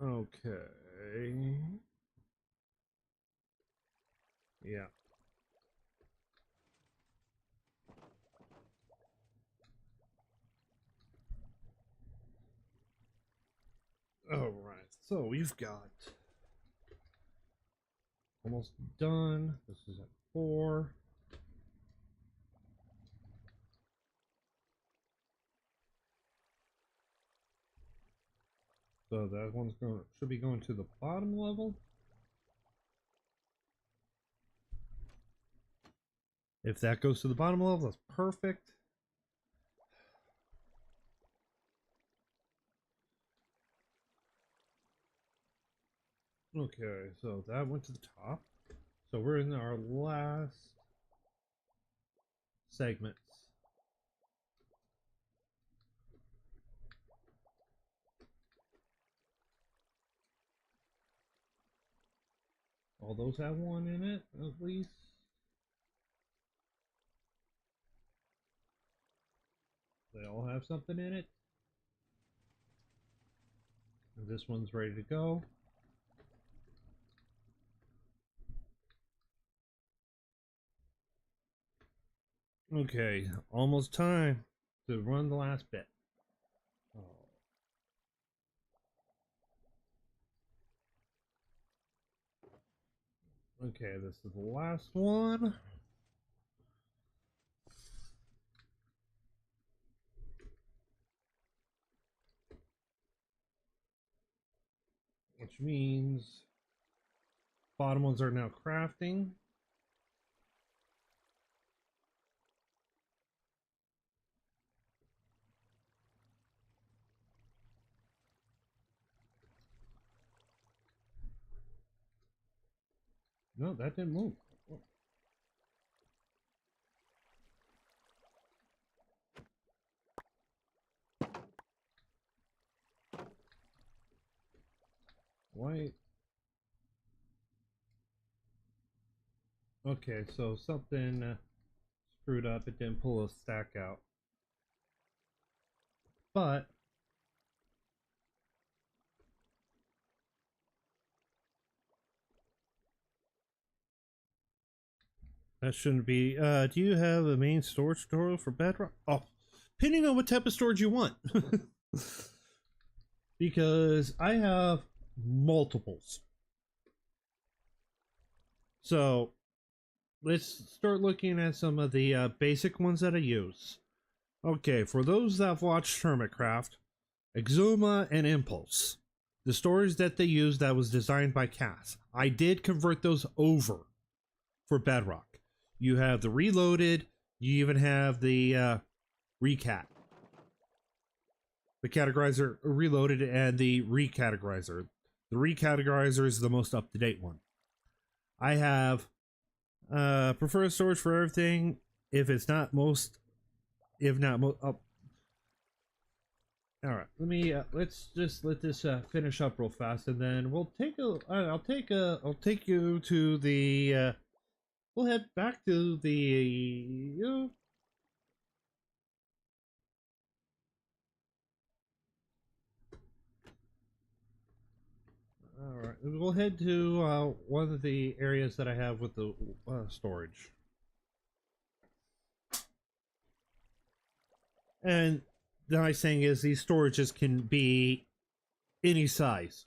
Okay. Yeah. All right. So we've got almost done. This is at 4. So that one's going should be going to the bottom level. If that goes to the bottom level, that's perfect. Okay, so that went to the top. So we're in our last segments. All those have one in it, at least. They all have something in it. And this one's ready to go. Okay, almost time to run the last bit. Oh. Okay, this is the last one. Which means bottom ones are now crafting. No, that didn't move. Oh. Why? Okay, so something screwed up. It didn't pull a stack out. But that shouldn't be. Do you have a main storage tutorial for Bedrock? Oh, depending on what type of storage you want. Because I have multiples. So let's start looking at some of the basic ones that I use. Okay, for those that have watched Hermitcraft, Exuma and Impulse, the storage that they use that was designed by Cass, I did convert those over for Bedrock. You have the reloaded, you even have the recat. The categorizer reloaded and the recategorizer. The recategorizer is the most up-to-date one. I have Prefer storage for everything. If it's not most, if not most, oh. All right. Let's just let this finish up real fast, and then we'll take a. I'll take you to the. We'll head back to the. All right. We'll head to one of the areas that I have with the storage. And the nice thing is these storages can be any size.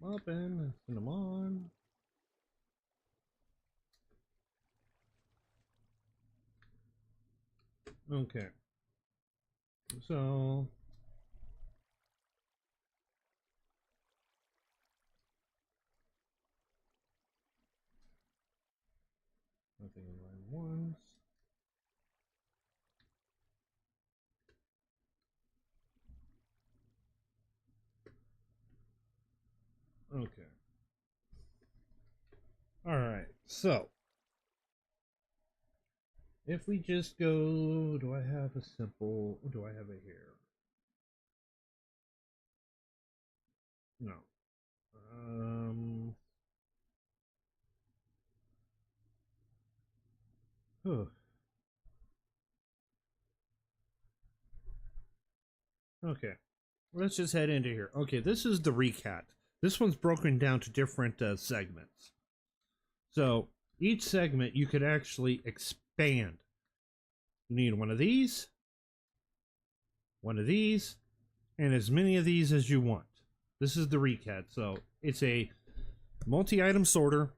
Up and send them on. Okay. So nothing in line ones. Okay. All right. So if we just go, do I have a simple? Do I have it here? No. Um. Oh. Okay. Let's just head into here. Okay, this is the recat. This one's broken down to different segments. So each segment you could actually expand. You need one of these, and as many of these as you want. This is the recat. So it's a multi-item sorter,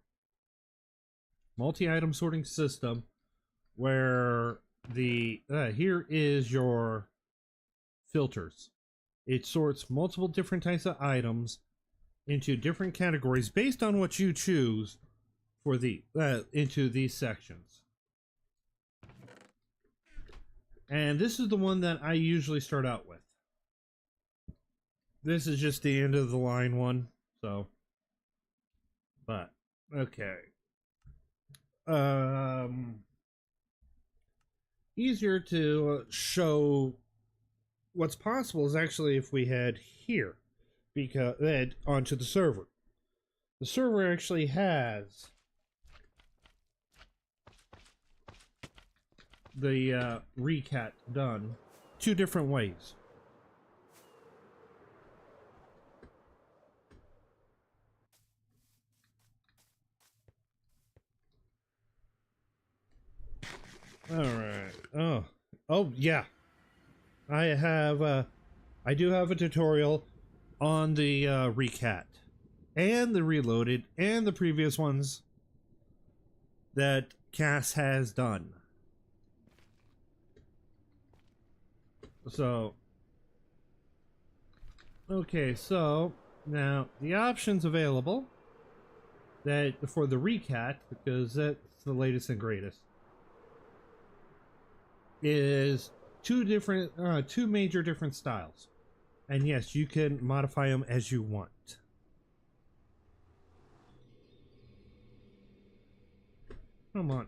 multi-item sorting system where the here is your filters. It sorts multiple different types of items into different categories based on what you choose for the into these sections. And this is the one that I usually start out with. This is just the end of the line one, so but okay. Easier to show what's possible is actually if we head here, because head onto the server. The server actually has the recat done two different ways. All right. Oh yeah. I do have a tutorial on the recat and the reloaded and the previous ones that Cass has done. So, okay, so now the options available that for the recat, because that's the latest and greatest, is two major different styles. And yes, you can modify them as you want. Come on.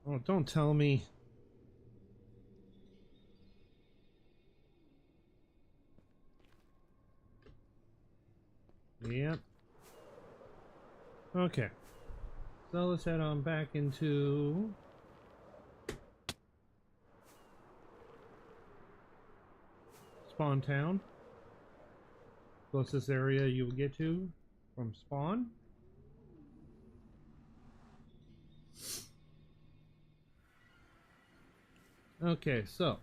Oh, don't tell me. Yep. Okay. So let's head on back into Spawn Town. Closest area you will get to from spawn. Okay, so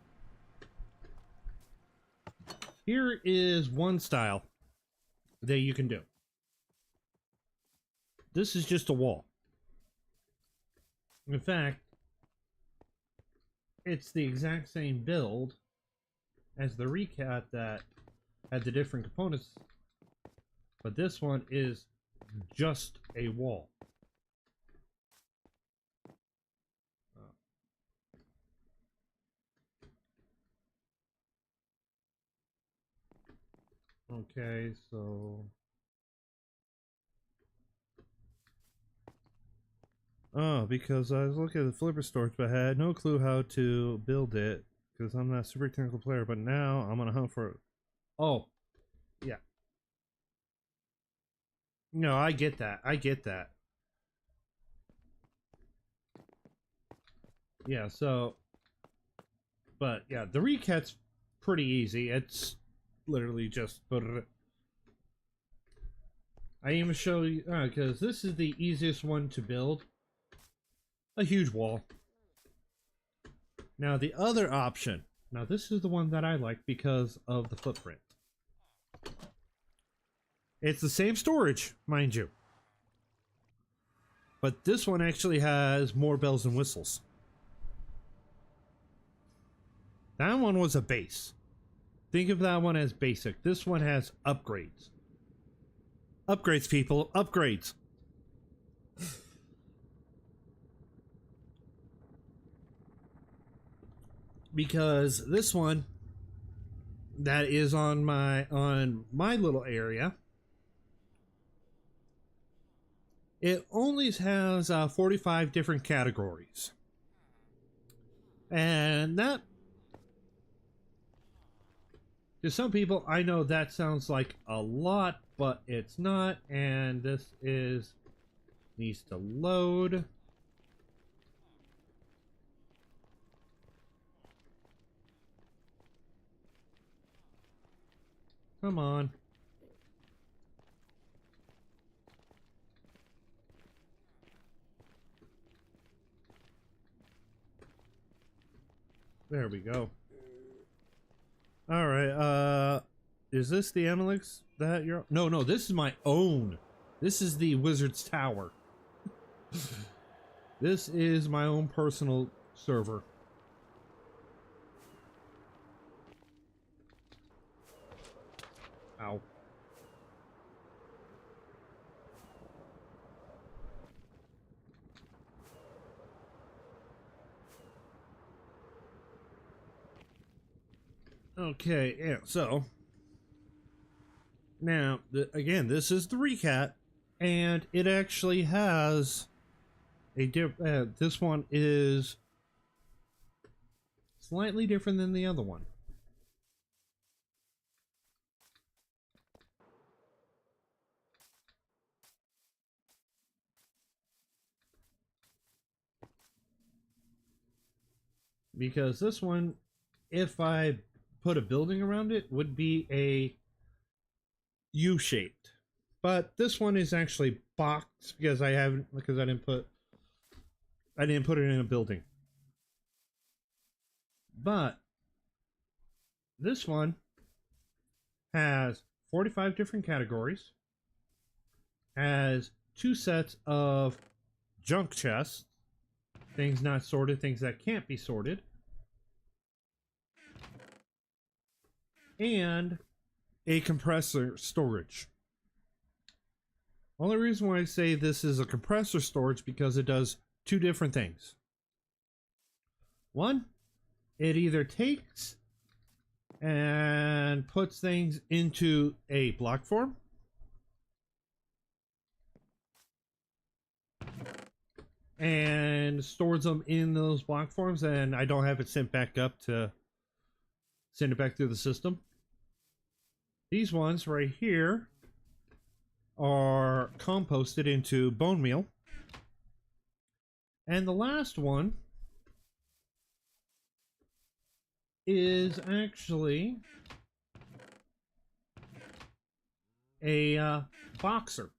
here is one style that you can do. This is just a wall. In fact, it's the exact same build as the recat that had the different components, but this one is just a wall. Okay, so because I was looking at the flipper storage, but I had no clue how to build it because I'm not a super technical player. But now I'm gonna hunt for. Oh, yeah. No, I get that. I get that. Yeah. So, but yeah, the recat's pretty easy. It's literally just. I even show you because this is the easiest one to build. A huge wall. Now the other option. Now this is the one that I like because of the footprint. It's the same storage, mind you. But this one actually has more bells and whistles. That one was a base. Think of that one as basic. This one has upgrades. Upgrades, people. Upgrades. Because this one that is on my little area, it only has 45 different categories. And that, to some people, I know that sounds like a lot, but it's not. And this needs to load. Come on. There we go. Alright, is this the Amalix that you're... No, this is my own. This is the Wizard's Tower. This is my own personal server. Ow. Okay, yeah, so now again, this is the recat, and it actually has a this one is slightly different than the other one. Because this one, if I put a building around it, would be a U-shaped. But this one is actually boxed because I didn't put it in a building. But this one has 45 different categories, has 2 sets of junk chests, things not sorted, things that can't be sorted, and a compressor storage. Only reason why I say this is a compressor storage because it does 2 different things. One, it either takes and puts things into a block form, and stores them in those block forms, and I don't have it sent back up to send it back through the system. These ones right here are composted into bone meal. And the last one is actually a boxer.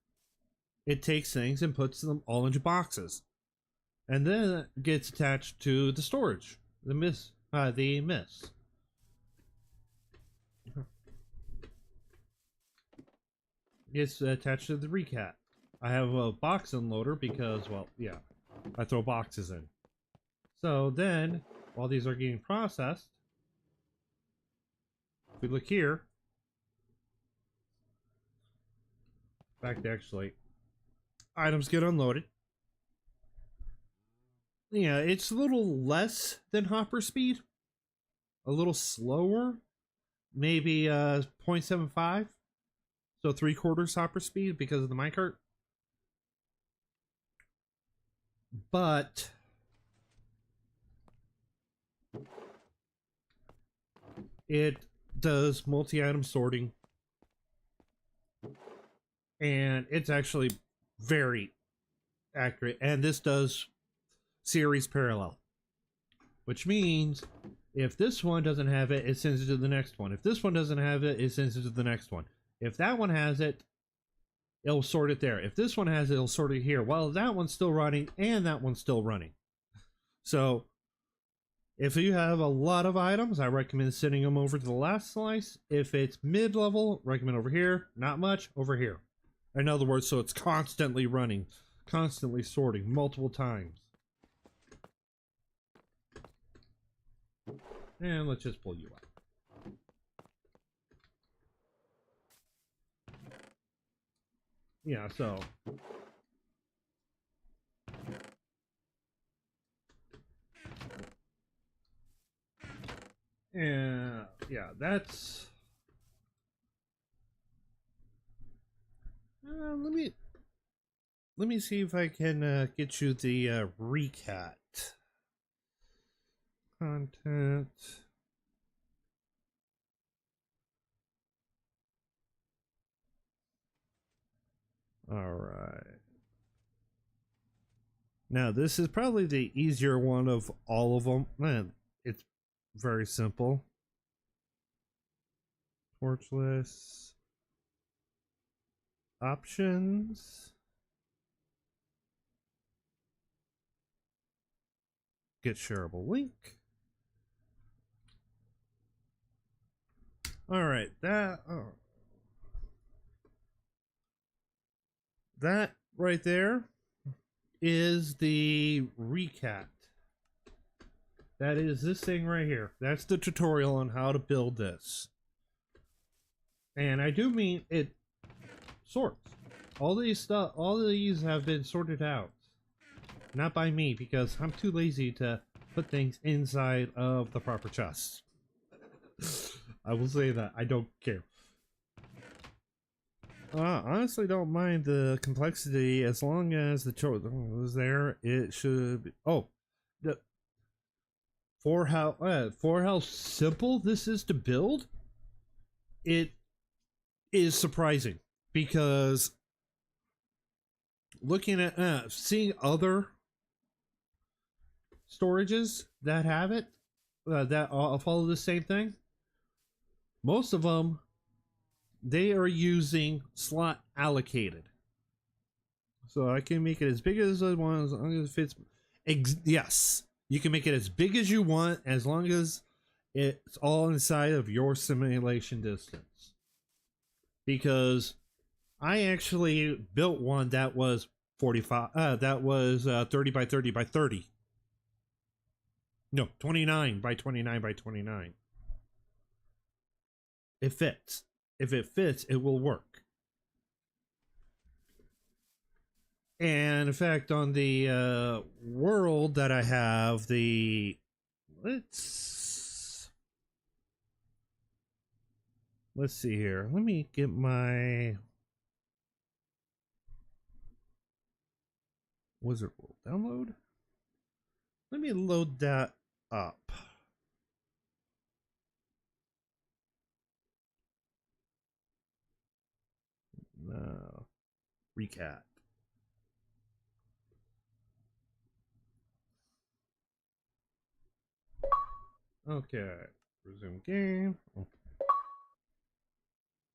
It takes things and puts them all into boxes. And then it gets attached to the storage, the mist. It's attached to the recat. I have a box unloader because, well, yeah, I throw boxes in. So then while these are getting processed, if we look here, in fact, actually, items get unloaded. Yeah, it's a little less than hopper speed, a little slower, maybe 0.75, so 3/4 hopper speed because of the minecart. But it does multi-item sorting, and it's actually very accurate. And this does series parallel, which means if this one doesn't have it, it sends it to the next one. If this one doesn't have it, it sends it to the next one. If that one has it, it'll sort it there. If this one has it, it'll sort it here. Well, that one's still running and that one's still running. So if you have a lot of items, I recommend sending them over to the last slice. If it's mid-level, recommend over here. Not much, over here. In other words, so it's constantly running, constantly sorting multiple times. And let's just pull you out. Yeah, so yeah, that's let me see if I can get you the recat content. All right. Now this is probably the easier one of all of them. Man, it's very simple. Torchless options. Get shareable link. All right, that right there is the recat. That is this thing right here. That's the tutorial on how to build this. And I do mean it sorts. All these have been sorted out. Not by me, because I'm too lazy to put things inside of the proper chests. I will say that. I don't care. Honestly, don't mind the complexity as long as the choice is there. It should be. Oh, for how simple this is to build, it is surprising because looking at seeing other storages that have it that follow the same thing, most of them they are using slot allocated, so I can make it as big as I want as long as it fits. Yes, you can make it as big as you want as long as it's all inside of your simulation distance. Because I actually built one that was 45 that was 30 by 30 by 30. No, 29 by 29 by 29. It fits. If it fits, it will work. And in fact, on the world that I have, let's see here. Let me get my Wizard World download. Let me load that up. Recat. Okay, resume game.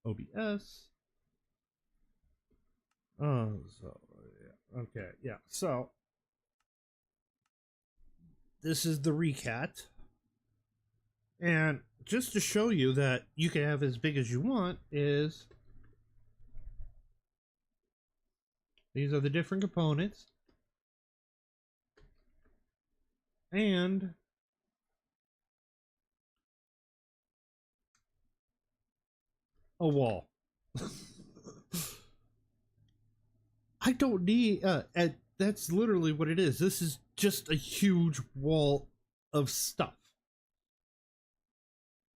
OBS. Oh, so yeah. Okay, yeah. So this is the recat, and just to show you that you can have as big as you want, is these are the different components, and a wall. I don't need that's literally what it is. This is just a huge wall of stuff.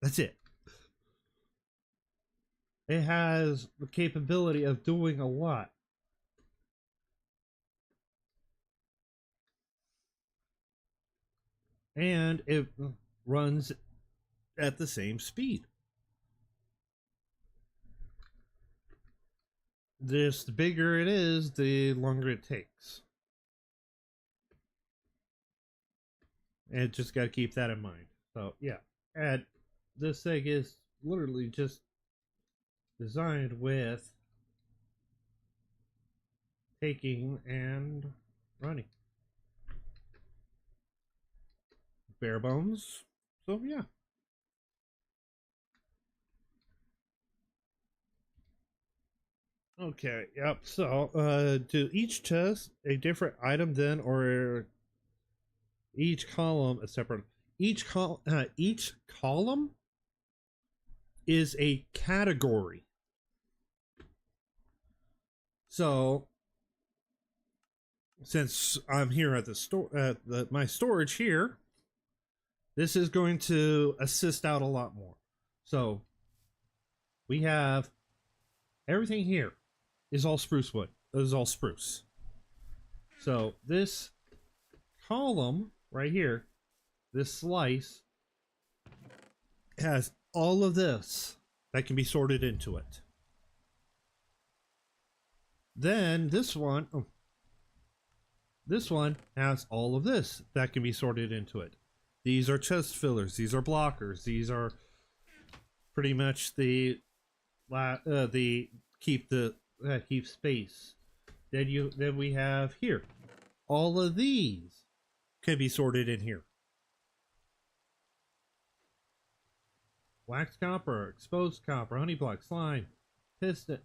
That's it. It has the capability of doing a lot. And it runs at the same speed. Just the bigger it is, the longer it takes. And just got to keep that in mind. So, yeah. And this thing is literally just designed with taking and running. Bare bones. So, yeah. Okay, yep. So, to each chest, a different item then, or each column a separate. Each column is a category. So, since I'm here at the store, at my storage here, this is going to assist out a lot more. So, we have everything here is all spruce wood. This is all spruce. So this column right here, this slice, has all of this that can be sorted into it. Then this one has all of this that can be sorted into it. These are chest fillers. These are blockers. These are pretty much the keep space. Then we have here. All of these can be sorted in here. Wax copper, exposed copper, honey block, slime, piston.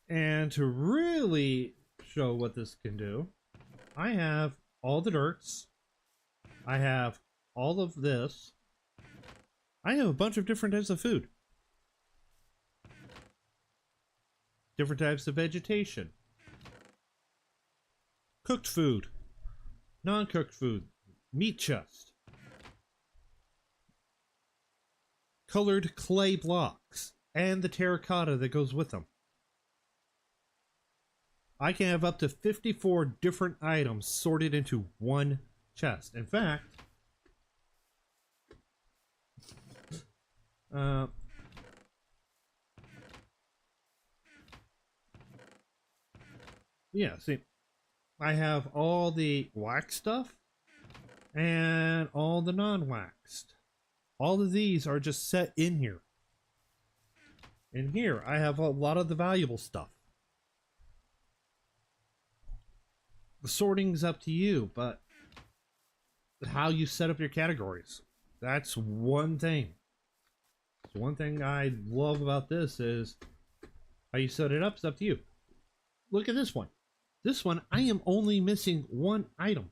And to really show what this can do, I have all the dirts. I have all of this. I have a bunch of different types of food. Different types of vegetation. Cooked food. Non-cooked food. Meat chest. Colored clay blocks. And the terracotta that goes with them. I can have up to 54 different items sorted into one chest. In fact, yeah, see, I have all the wax stuff and all the non-waxed. All of these are just set in here. In here, I have a lot of the valuable stuff. The sorting's up to you, but how you set up your categories. That's one thing. So one thing I love about this is how you set it up is up to you. Look at this one. This one, I am only missing one item.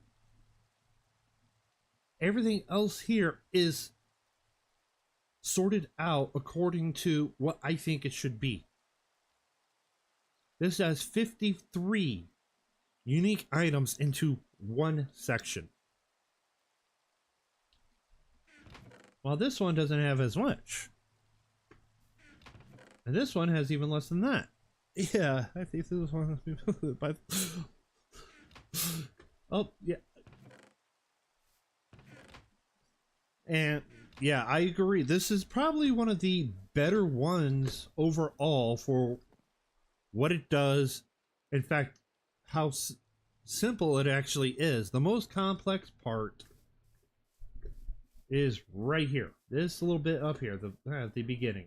Everything else here is sorted out according to what I think it should be. This has 53 unique items into one section. While this one doesn't have as much. And this one has even less than that. Yeah, I think this one has been by. Oh, yeah. And yeah, I agree. This is probably one of the better ones overall for what it does. In fact, how simple it actually is. The most complex part is right here. This little bit up here, at the beginning.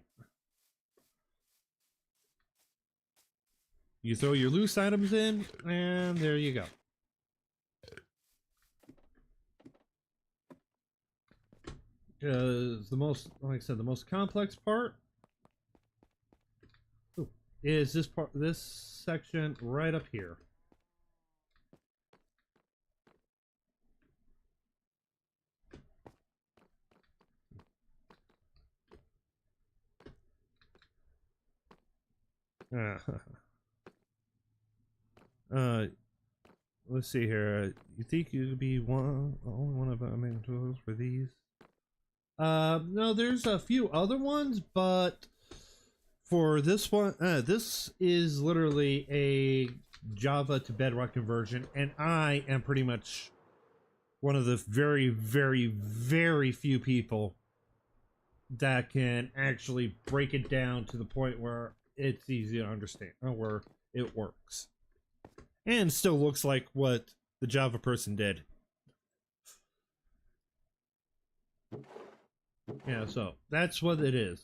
You throw your loose items in, and there you go. Because the most, like I said, the most complex part is this section right up here. Uh, uh, let's see here. You think you could be only one of the main tools for these? No, there's a few other ones, but for this one, this is literally a Java to Bedrock conversion, and I am pretty much one of the very, very, very few people that can actually break it down to the point where it's easy to understand, or where it works. And still looks like what the Java person did. Yeah, so that's what it is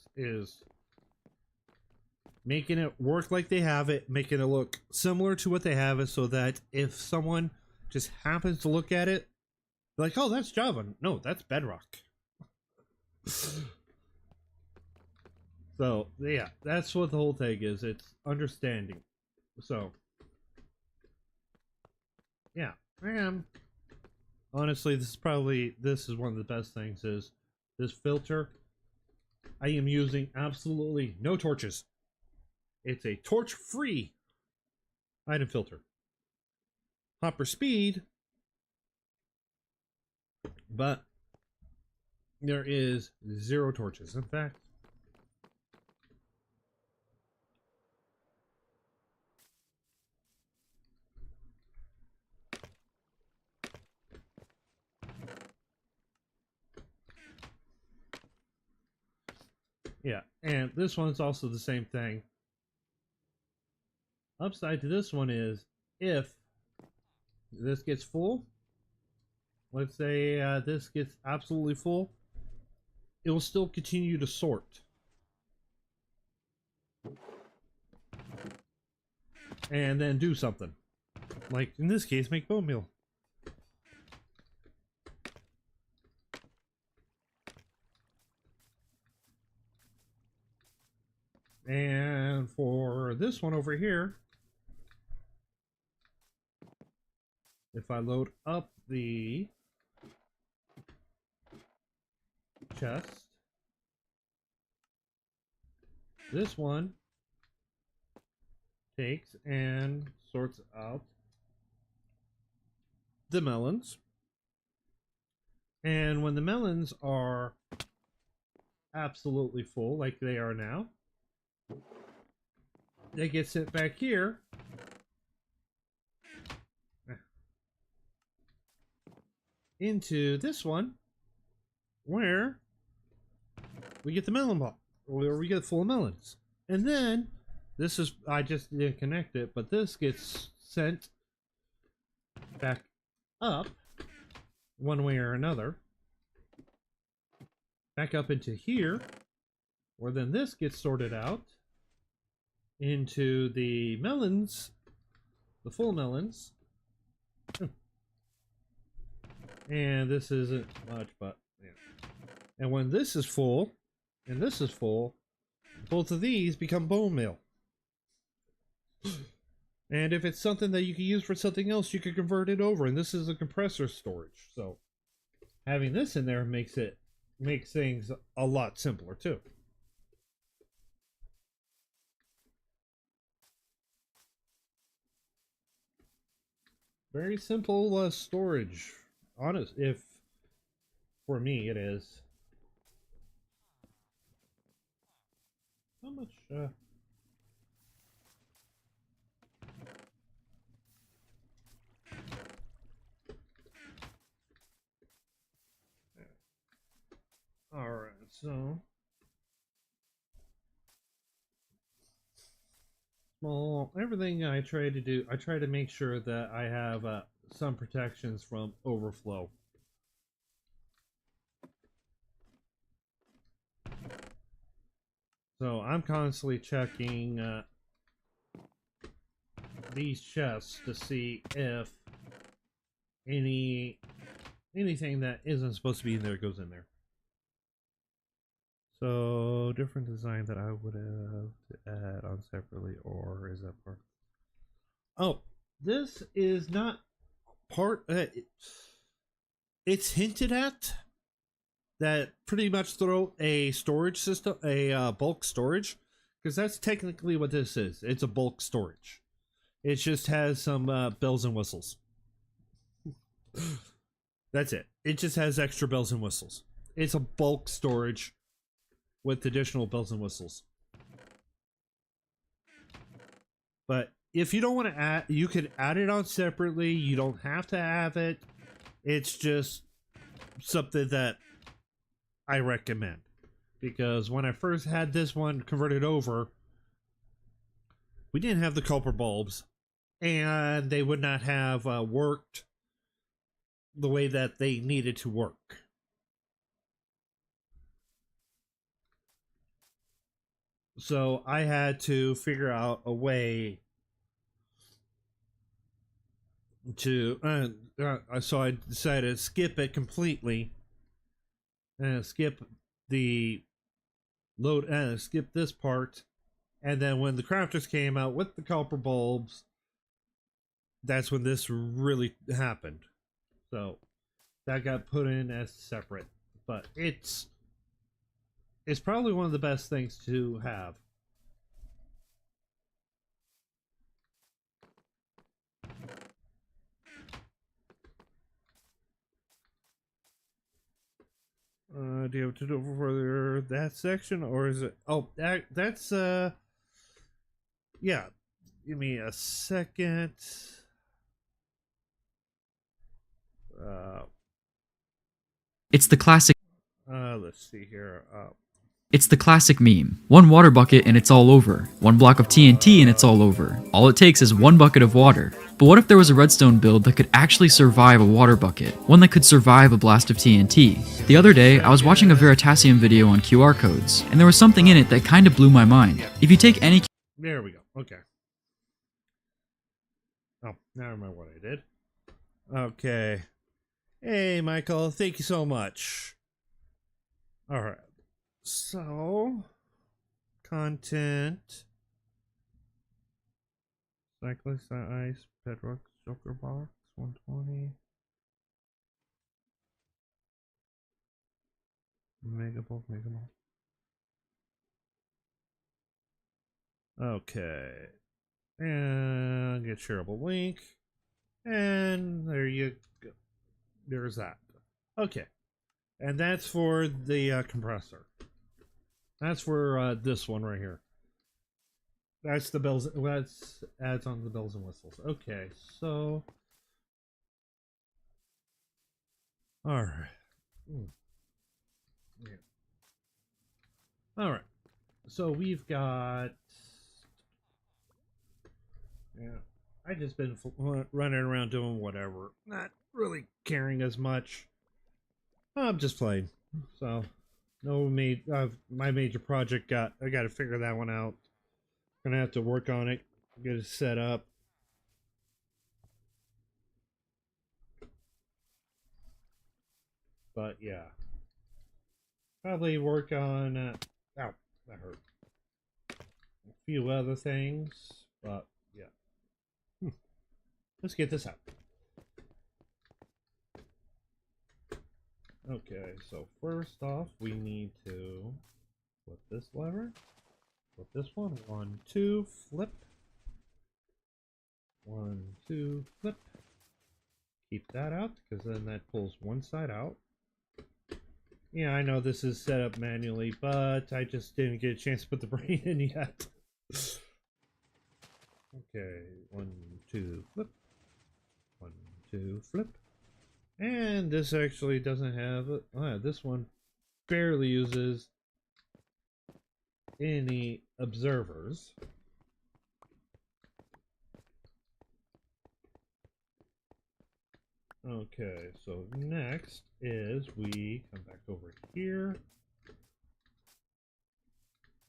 making it work like they have it, making it look similar to what they have it, so that if someone just happens to look at it, like, oh, that's Java. No, that's Bedrock. So, yeah, that's what the whole thing is. It's understanding. So, yeah, and honestly, this is one of the best things is this filter. I am using absolutely no torches. It's a torch-free item filter. Hopper speed, but there is 0 torches. In fact, yeah, and this one's also the same thing. Upside to this one is if this gets full, let's say this gets absolutely full, it will still continue to sort. And then do something. Like in this case, make bone meal. And for this one over here, if I load up the chest, this one takes and sorts out the melons. And when the melons are absolutely full, like they are now, they get sent back here into this one where we get the melon ball, or we get full of melons. And then this is, I just didn't connect it, but this gets sent back up one way or another, back up into here, where then this gets sorted out into the melons, the full melons. And this isn't much, but yeah. And when this is full, and this is full, both of these become bone meal. And if it's something that you can use for something else, you can convert it over. And this is a compressor storage. So having this in there makes things a lot simpler too. Very simple storage. Honest, if for me it is. How much? All right, so well, everything I try to do, I try to make sure that I have some protections from overflow. So I'm constantly checking these chests to see if anything that isn't supposed to be in there goes in there. So different design that I would have to add on separately, or is that part? Oh, this is not part. It's hinted at that pretty much throw a storage system, a bulk storage, because that's technically what this is. It's a bulk storage. It just has some bells and whistles. That's it. It just has extra bells and whistles. It's a bulk storage with additional bells and whistles. But if you don't want to add, you could add it on separately. You don't have to have it. It's just something that I recommend. Because when I first had this one converted over, we didn't have the copper bulbs. And they would not have worked the way that they needed to work. So I had to figure out a way to so I decided to skip it completely and skip the load and skip this part, and then when the crafters came out with the copper bulbs, that's when this really happened. So that got put in as separate, but it's probably one of the best things to have. Do you have to do for that section, or is it? Oh, that's yeah. Give me a second. It's the classic. Let's see here. It's the classic meme. One water bucket and it's all over. One block of TNT and it's all over. All it takes is one bucket of water. But what if there was a redstone build that could actually survive a water bucket? One that could survive a blast of TNT? The other day, I was watching a Veritasium video on QR codes, and there was something in it that kinda blew my mind. If you take any... There we go. Okay. Oh, now I remember what I did. Okay. Hey, Michael. Thank you so much. Alright. So, content, cyclist ice, bedrock, joker box, 120, mega bulk. Okay, and get shareable link, and there you go. There's that. Okay, and that's for the compressor. That's for this one right here. That's the bells. That's adds on the bells and whistles. Okay, so all right. Yeah. All right. So we've got. Yeah, I just been running around doing whatever, not really caring as much. I'm just playing. So. No, my major project I got to figure that one out. Gonna have to work on it, get it set up. But yeah, probably work on. Ow, that hurt. A few other things, but yeah. Let's get this out. Okay, so first off, we need to flip this lever. Flip this one. 1, 2, flip. 1, 2, flip. Keep that out, because then that pulls one side out. Yeah, I know this is set up manually, but I just didn't get a chance to put the brain in yet. Okay, 1, 2, flip. 1, 2, flip. And this actually doesn't have this one barely uses any observers. Okay, so next is we come back over here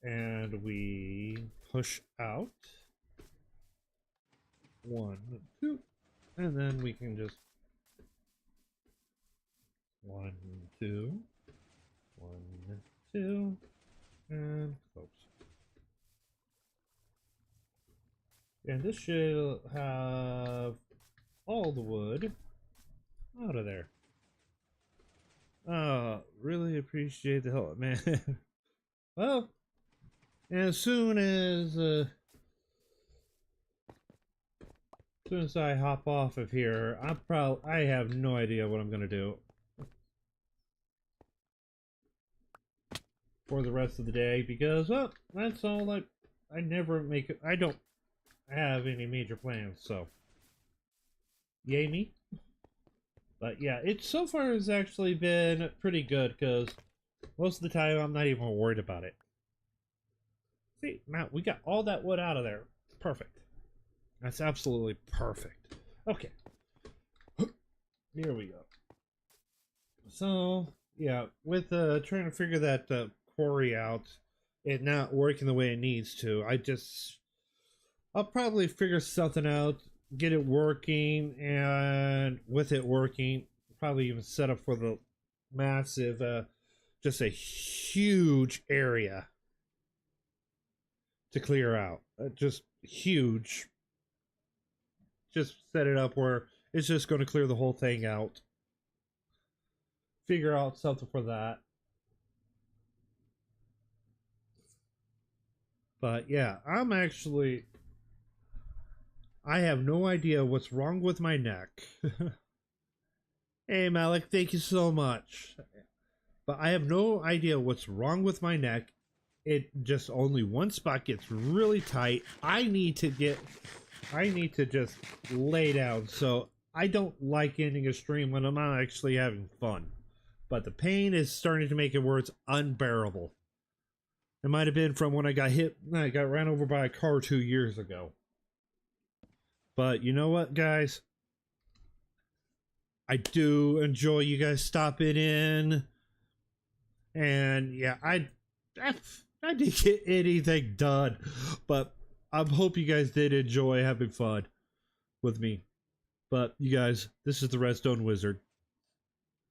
and we push out 1, 2, and then we can just 1, 2, 1, 2, and close. And this should have all the wood out of there. Oh, really appreciate the help, man. Well, And as soon as I hop off of here, I have no idea what I'm gonna do for the rest of the day, because, well, that's all I never make it. I don't have any major plans, so yay me. But yeah, it so far has actually been pretty good, because most of the time I'm not even worried about it. See, now we got all that wood out of there. Perfect. That's absolutely perfect. Okay. Here we go. So, yeah, with trying to figure that quarry out, it not working the way it needs to, I'll probably figure something out, get it working, and with it working, probably even set up for the massive, just a huge area to clear out. Just huge. Just set it up where it's just going to clear the whole thing out. Figure out something for that. But yeah, I have no idea what's wrong with my neck. Hey Malik, thank you so much. But I have no idea what's wrong with my neck. It just only one spot gets really tight. I need to just lay down. So I don't like ending a stream when I'm not actually having fun. But the pain is starting to make it where it's unbearable. It might have been from when I got ran over by a car 2 years ago. But you know what, guys? I do enjoy you guys stopping in. And yeah, I didn't get anything done. But I hope you guys did enjoy having fun with me. But you guys, this is the Redstone Wizard.